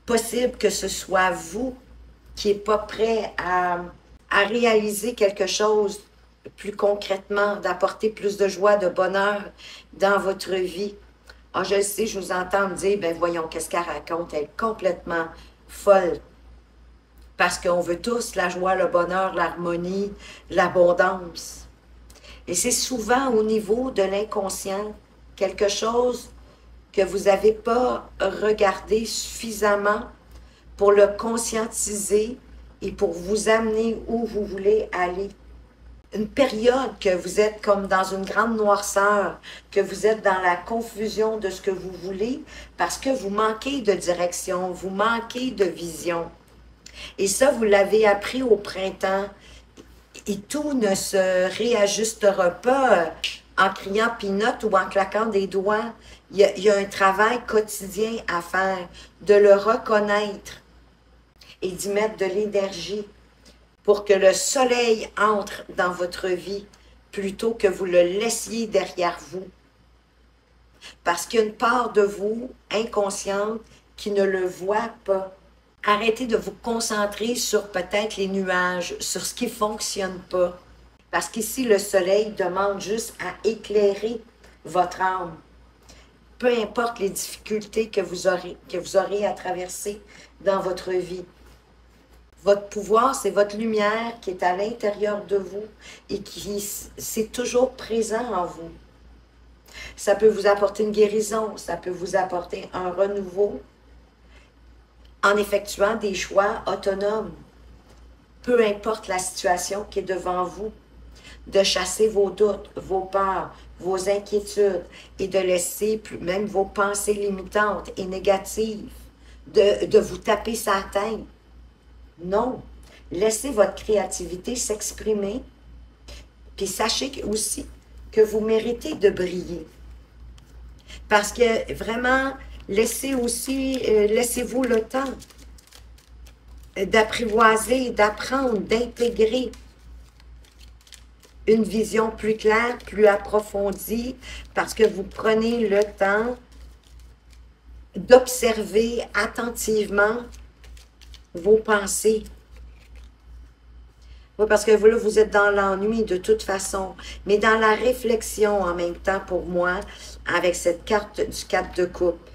possible que ce soit vous qui n'êtes pas prêt à réaliser quelque chose plus concrètement, d'apporter plus de joie, de bonheur dans votre vie. Ah, je le sais, je vous entends me dire, ben voyons, qu'est-ce qu'elle raconte? Elle est complètement folle. Parce qu'on veut tous la joie, le bonheur, l'harmonie, l'abondance. Et c'est souvent au niveau de l'inconscient, quelque chose que vous n'avez pas regardé suffisamment pour le conscientiser et pour vous amener où vous voulez aller. Une période que vous êtes comme dans une grande noirceur, que vous êtes dans la confusion de ce que vous voulez, parce que vous manquez de direction, vous manquez de vision. Et ça, vous l'avez appris au printemps. Et tout ne se réajustera pas en criant peanut ou en claquant des doigts. Il y a un travail quotidien à faire, de le reconnaître et d'y mettre de l'énergie pour que le soleil entre dans votre vie plutôt que vous le laissiez derrière vous. Parce qu'il y a une part de vous inconsciente qui ne le voit pas. Arrêtez de vous concentrer sur peut-être les nuages, sur ce qui ne fonctionne pas. Parce qu'ici, le soleil demande juste à éclairer votre âme. Peu importe les difficultés que vous aurez à traverser dans votre vie. Votre pouvoir, c'est votre lumière qui est à l'intérieur de vous et qui c'est toujours présent en vous. Ça peut vous apporter une guérison, ça peut vous apporter un renouveau en effectuant des choix autonomes. Peu importe la situation qui est devant vous, de chasser vos doutes, vos peurs, vos inquiétudes et de laisser même vos pensées limitantes et négatives, de vous taper sa tête. Non, laissez votre créativité s'exprimer, puis sachez aussi que vous méritez de briller. Parce que vraiment, laissez-vous le temps d'apprivoiser, d'apprendre, d'intégrer une vision plus claire, plus approfondie, parce que vous prenez le temps d'observer attentivement vos pensées. Oui, parce que là, vous êtes dans l'ennui de toute façon, mais dans la réflexion en même temps pour moi, avec cette carte du 4 de coupe.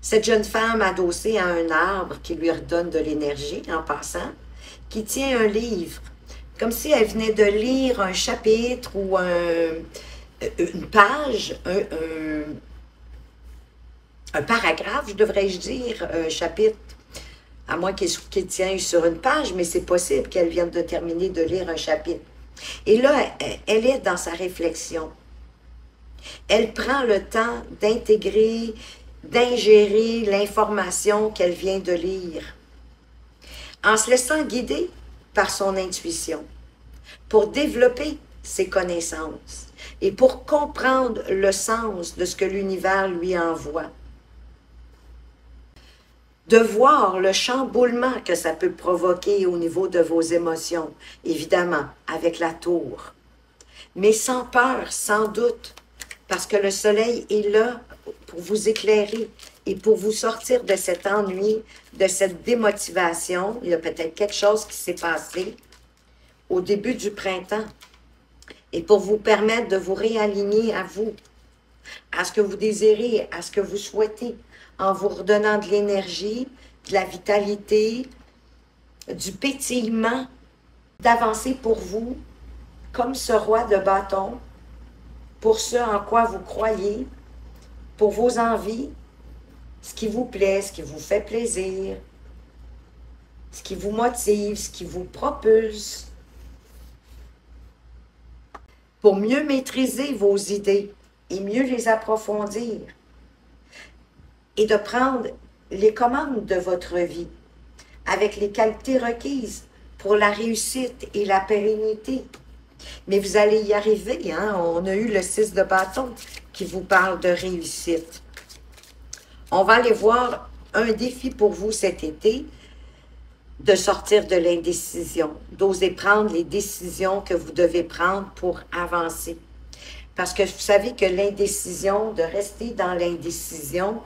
Cette jeune femme adossée à un arbre qui lui redonne de l'énergie en passant, qui tient un livre, comme si elle venait de lire un chapitre ou une page, un paragraphe, devrais-je dire, un chapitre. à moins qu'il tienne sur une page, mais c'est possible qu'elle vienne de terminer de lire un chapitre. Et là, elle est dans sa réflexion. Elle prend le temps d'intégrer, d'ingérer l'information qu'elle vient de lire, en se laissant guider par son intuition, pour développer ses connaissances et pour comprendre le sens de ce que l'univers lui envoie. De voir le chamboulement que ça peut provoquer au niveau de vos émotions, évidemment, avec la tour. Mais sans peur, sans doute, parce que le soleil est là pour vous éclairer et pour vous sortir de cet ennui, de cette démotivation. Il y a peut-être quelque chose qui s'est passé au début du printemps et pour vous permettre de vous réaligner à vous, à ce que vous désirez, à ce que vous souhaitez, en vous redonnant de l'énergie, de la vitalité, du pétillement, d'avancer pour vous, comme ce roi de bâton, pour ce en quoi vous croyez, pour vos envies, ce qui vous plaît, ce qui vous fait plaisir, ce qui vous motive, ce qui vous propulse, pour mieux maîtriser vos idées et mieux les approfondir, et de prendre les commandes de votre vie avec les qualités requises pour la réussite et la pérennité. Mais vous allez y arriver, hein? On a eu le 6 de bâton qui vous parle de réussite. On va aller voir un défi pour vous cet été, de sortir de l'indécision, d'oser prendre les décisions que vous devez prendre pour avancer. Parce que vous savez que l'indécision, de rester dans l'indécision,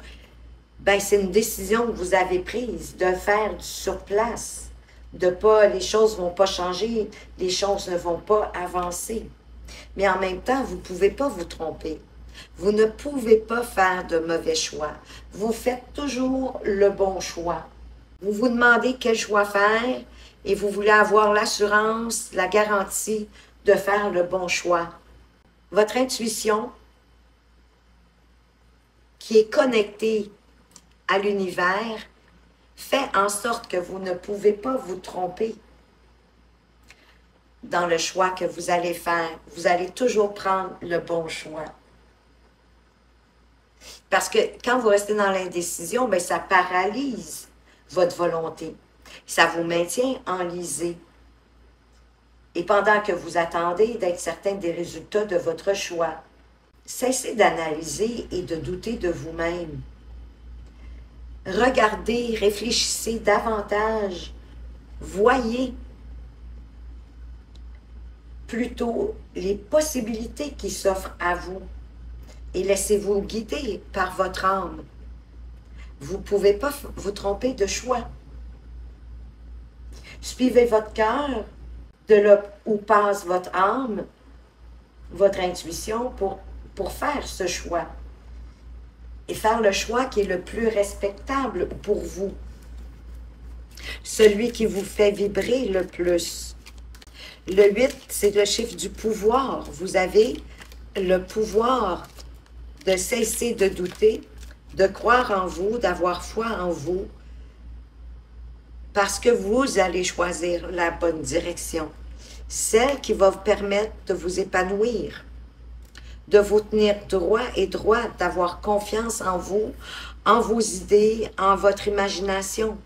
ben c'est une décision que vous avez prise, de faire du surplace, de pas, les choses ne vont pas changer, les choses ne vont pas avancer. Mais en même temps, vous ne pouvez pas vous tromper. Vous ne pouvez pas faire de mauvais choix. Vous faites toujours le bon choix. Vous vous demandez quel choix faire et vous voulez avoir l'assurance, la garantie de faire le bon choix. Votre intuition, qui est connectée à l'univers, fait en sorte que vous ne pouvez pas vous tromper dans le choix que vous allez faire. Vous allez toujours prendre le bon choix. Parce que quand vous restez dans l'indécision, bien, ça paralyse votre volonté. Ça vous maintient enlisé. Et pendant que vous attendez d'être certain des résultats de votre choix, cessez d'analyser et de douter de vous-même. Regardez, réfléchissez davantage, voyez plutôt les possibilités qui s'offrent à vous et laissez-vous guider par votre âme. Vous ne pouvez pas vous tromper de choix. Suivez votre cœur, de là où passe votre âme, votre intuition pour faire ce choix. Et faire le choix qui est le plus respectable pour vous. Celui qui vous fait vibrer le plus. Le 8, c'est le chiffre du pouvoir. Vous avez le pouvoir de cesser de douter, de croire en vous, d'avoir foi en vous, parce que vous allez choisir la bonne direction, celle qui va vous permettre de vous épanouir, de vous tenir droit et droite, d'avoir confiance en vous, en vos idées, en votre imagination,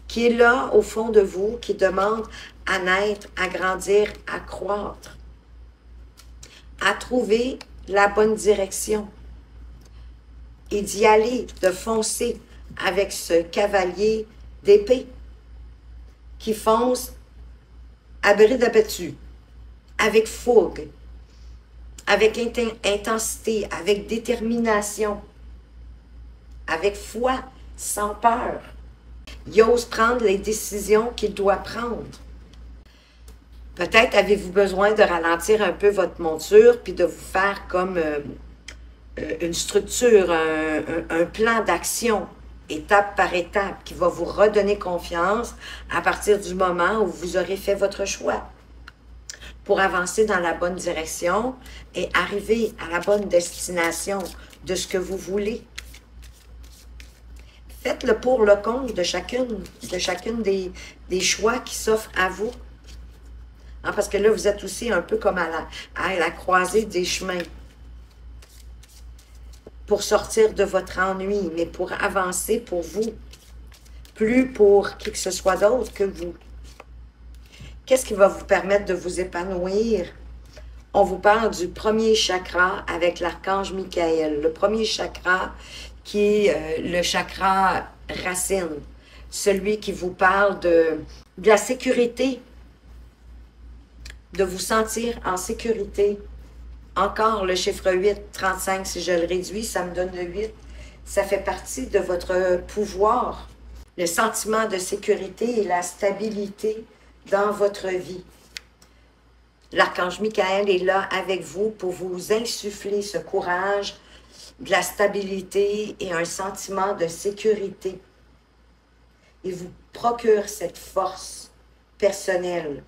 qui est là au fond de vous, qui demande à naître, à grandir, à croître, à trouver la bonne direction et d'y aller, de foncer avec ce cavalier d'épée qui fonce à bride abattue, avec fougue, avec intensité, avec détermination, avec foi, sans peur. Il ose prendre les décisions qu'il doit prendre. Peut-être avez-vous besoin de ralentir un peu votre monture puis de vous faire comme une structure, un plan d'action, étape par étape, qui va vous redonner confiance à partir du moment où vous aurez fait votre choix, pour avancer dans la bonne direction et arriver à la bonne destination de ce que vous voulez. Faites le pour, le contre de chacune des choix qui s'offrent à vous. Hein, parce que là, vous êtes aussi un peu comme à la croisée des chemins. Pour sortir de votre ennui, mais pour avancer pour vous. Plus pour qui que ce soit d'autre que vous. Qu'est-ce qui va vous permettre de vous épanouir? On vous parle du premier chakra avec l'archange Michael. Le premier chakra qui est le chakra racine. Celui qui vous parle de la sécurité, de vous sentir en sécurité. Encore le chiffre 8, 35, si je le réduis, ça me donne le 8. Ça fait partie de votre pouvoir. Le sentiment de sécurité et la stabilité dans votre vie. L'archange Michael est là avec vous pour vous insuffler ce courage, de la stabilité et un sentiment de sécurité. Il vous procure cette force personnelle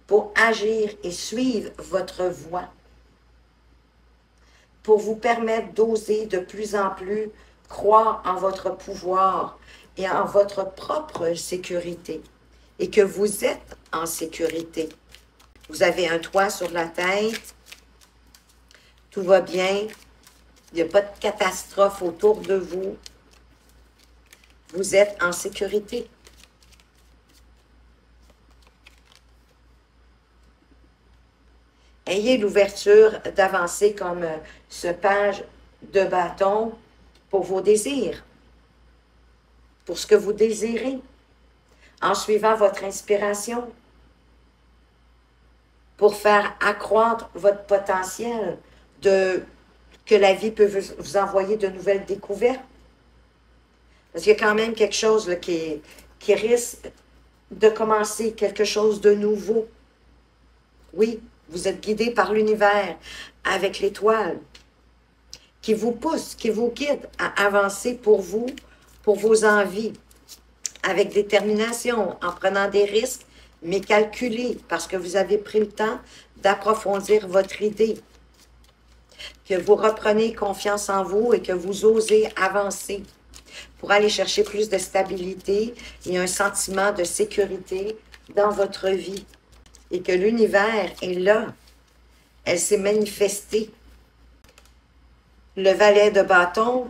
pour agir et suivre votre voie, pour vous permettre d'oser de plus en plus croire en votre pouvoir et en votre propre sécurité, et que vous êtes en sécurité. Vous avez un toit sur la tête, tout va bien, il n'y a pas de catastrophe autour de vous, vous êtes en sécurité. Ayez l'ouverture d'avancer comme ce page de bâton pour vos désirs, pour ce que vous désirez, en suivant votre inspiration, pour faire accroître votre potentiel, que la vie peut vous envoyer de nouvelles découvertes. Parce qu'il y a quand même quelque chose là, qui risque de commencer, quelque chose de nouveau. Oui, vous êtes guidé par l'univers, avec l'étoile, qui vous pousse, qui vous guide à avancer pour vous, pour vos envies, avec détermination, en prenant des risques, mais calculés, parce que vous avez pris le temps d'approfondir votre idée, que vous reprenez confiance en vous et que vous osez avancer pour aller chercher plus de stabilité et un sentiment de sécurité dans votre vie. Et que l'univers est là. Elle s'est manifestée. Le valet de bâton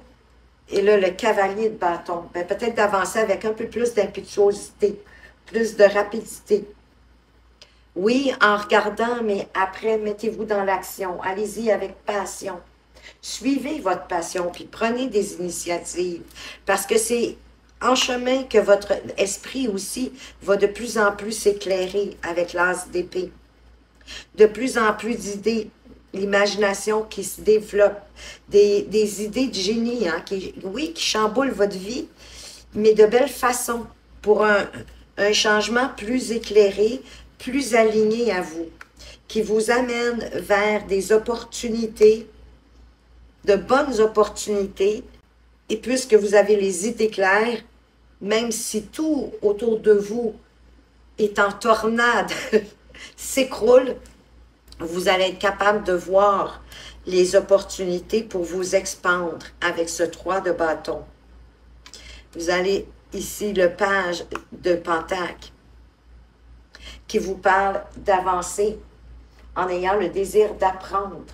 et là, le cavalier de bâton. Ben, peut-être d'avancer avec un peu plus d'impétuosité, plus de rapidité. Oui, en regardant, mais après, mettez-vous dans l'action. Allez-y avec passion. Suivez votre passion, puis prenez des initiatives. Parce que c'est en chemin que votre esprit aussi va de plus en plus s'éclairer avec l'as d'épée. De plus en plus d'idées, l'imagination qui se développe, des idées de génie, hein, qui chamboulent votre vie, mais de belle façon, pour un changement plus éclairé, plus aligné à vous, qui vous amène vers des opportunités, de bonnes opportunités, et puisque vous avez les idées claires, même si tout autour de vous est en tornade, s'écroule, vous allez être capable de voir les opportunités pour vous expandre avec ce 3 de bâton. Vous allez ici le page de Pentacle qui vous parle d'avancer en ayant le désir d'apprendre,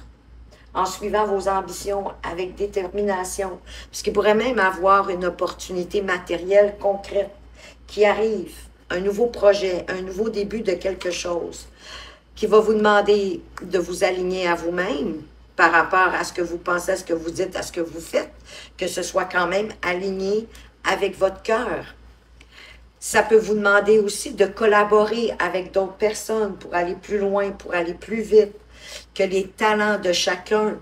en suivant vos ambitions avec détermination, puisqu'il pourrait même avoir une opportunité matérielle concrète qui arrive, un nouveau projet, un nouveau début de quelque chose, qui va vous demander de vous aligner à vous-même par rapport à ce que vous pensez, à ce que vous dites, à ce que vous faites, que ce soit quand même aligné avec votre cœur. Ça peut vous demander aussi de collaborer avec d'autres personnes pour aller plus loin, pour aller plus vite, que les talents de chacun,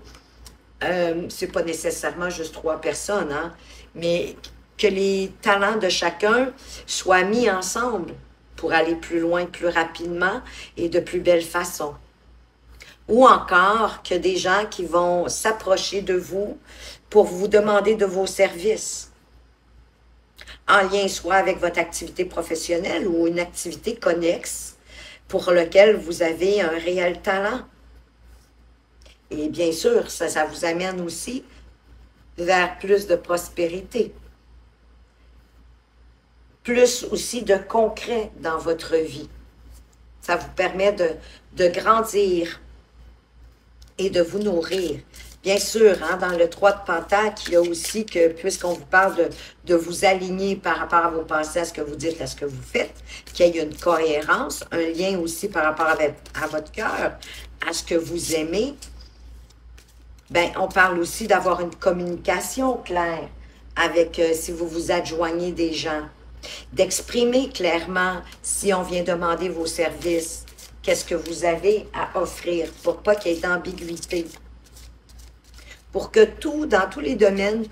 c'est pas nécessairement juste 3 personnes, hein, mais que les talents de chacun soient mis ensemble pour aller plus loin, plus rapidement et de plus belle façon. Ou encore que des gens qui vont s'approcher de vous pour vous demander de vos services, en lien soit avec votre activité professionnelle ou une activité connexe pour laquelle vous avez un réel talent. Et bien sûr, ça vous amène aussi vers plus de prospérité, plus aussi de concret dans votre vie. Ça vous permet de grandir et de vous nourrir. Bien sûr, hein, dans le 3 de Pentacle, il y a aussi que, puisqu'on vous parle de vous aligner par rapport à vos pensées, à ce que vous dites, à ce que vous faites, qu'il y ait une cohérence, un lien aussi par rapport à votre cœur, à ce que vous aimez, ben, on parle aussi d'avoir une communication claire avec, si vous vous adjoignez des gens, d'exprimer clairement si on vient demander vos services, qu'est-ce que vous avez à offrir pour pas qu'il y ait d'ambiguïté. Pour que tout, dans tous les domaines,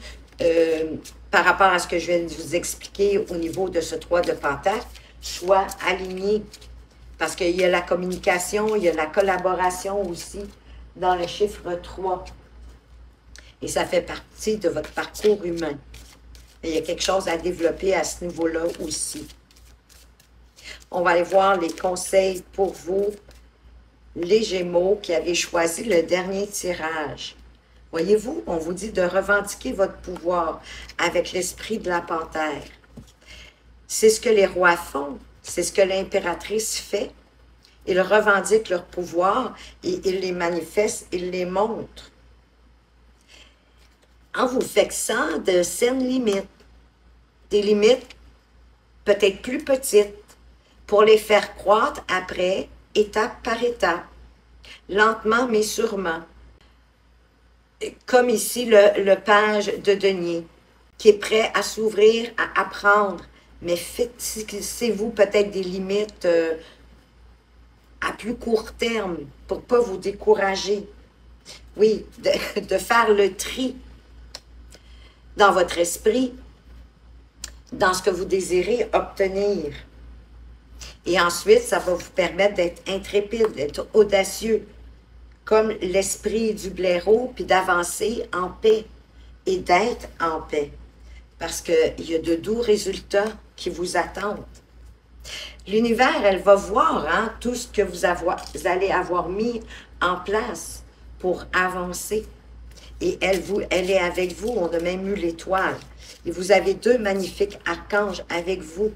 par rapport à ce que je viens de vous expliquer au niveau de ce 3 de Pentacle, soit aligné. Parce qu'il y a la communication, il y a la collaboration aussi dans le chiffre 3. Et ça fait partie de votre parcours humain. Et il y a quelque chose à développer à ce niveau-là aussi. On va aller voir les conseils pour vous, les Gémeaux qui avez choisi le dernier tirage. Voyez-vous, on vous dit de revendiquer votre pouvoir avec l'esprit de la panthère. C'est ce que les rois font, c'est ce que l'impératrice fait. Ils revendiquent leur pouvoir et ils les manifestent, ils les montrent. En vous fixant de saines limites, des limites peut-être plus petites, pour les faire croître après, étape par étape, lentement mais sûrement. Comme ici le page de denier, qui est prêt à s'ouvrir, à apprendre, mais fixez-vous peut-être des limites à plus court terme, pour ne pas vous décourager. Oui, de faire le tri dans votre esprit, dans ce que vous désirez obtenir. Et ensuite, ça va vous permettre d'être intrépide, d'être audacieux, comme l'esprit du blaireau, puis d'avancer en paix et d'être en paix. Parce qu'il y a de doux résultats qui vous attendent. L'univers, elle va voir hein, tout ce que vous allez avoir mis en place pour avancer. Et elle est avec vous, on a même eu l'étoile. Et vous avez 2 magnifiques archanges avec vous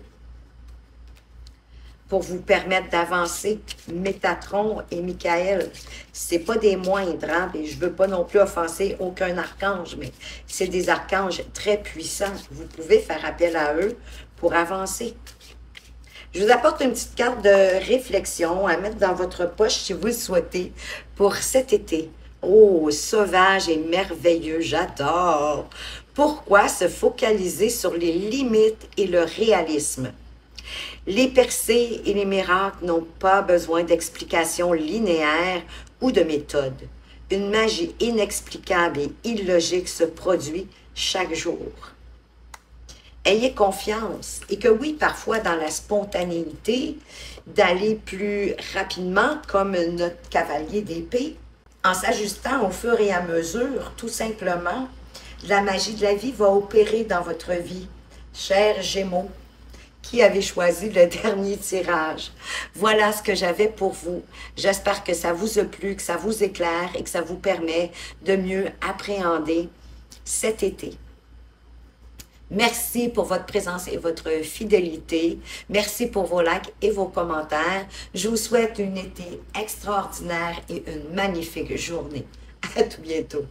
pour vous permettre d'avancer, Métatron et Michael. C'est pas des moindres, hein? Et je veux pas non plus offenser aucun archange, mais c'est des archanges très puissants. Vous pouvez faire appel à eux pour avancer. Je vous apporte une petite carte de réflexion à mettre dans votre poche si vous le souhaitez pour cet été. Oh, sauvage et merveilleux, j'adore! Pourquoi se focaliser sur les limites et le réalisme? Les percées et les miracles n'ont pas besoin d'explications linéaires ou de méthodes. Une magie inexplicable et illogique se produit chaque jour. Ayez confiance et que oui, parfois dans la spontanéité, d'aller plus rapidement comme notre cavalier d'épée, en s'ajustant au fur et à mesure, tout simplement, la magie de la vie va opérer dans votre vie. Chers Gémeaux, qui avez choisi le dernier tirage. Voilà ce que j'avais pour vous. J'espère que ça vous a plu, que ça vous éclaire et que ça vous permet de mieux appréhender cet été. Merci pour votre présence et votre fidélité. Merci pour vos likes et vos commentaires. Je vous souhaite un été extraordinaire et une magnifique journée. À tout bientôt.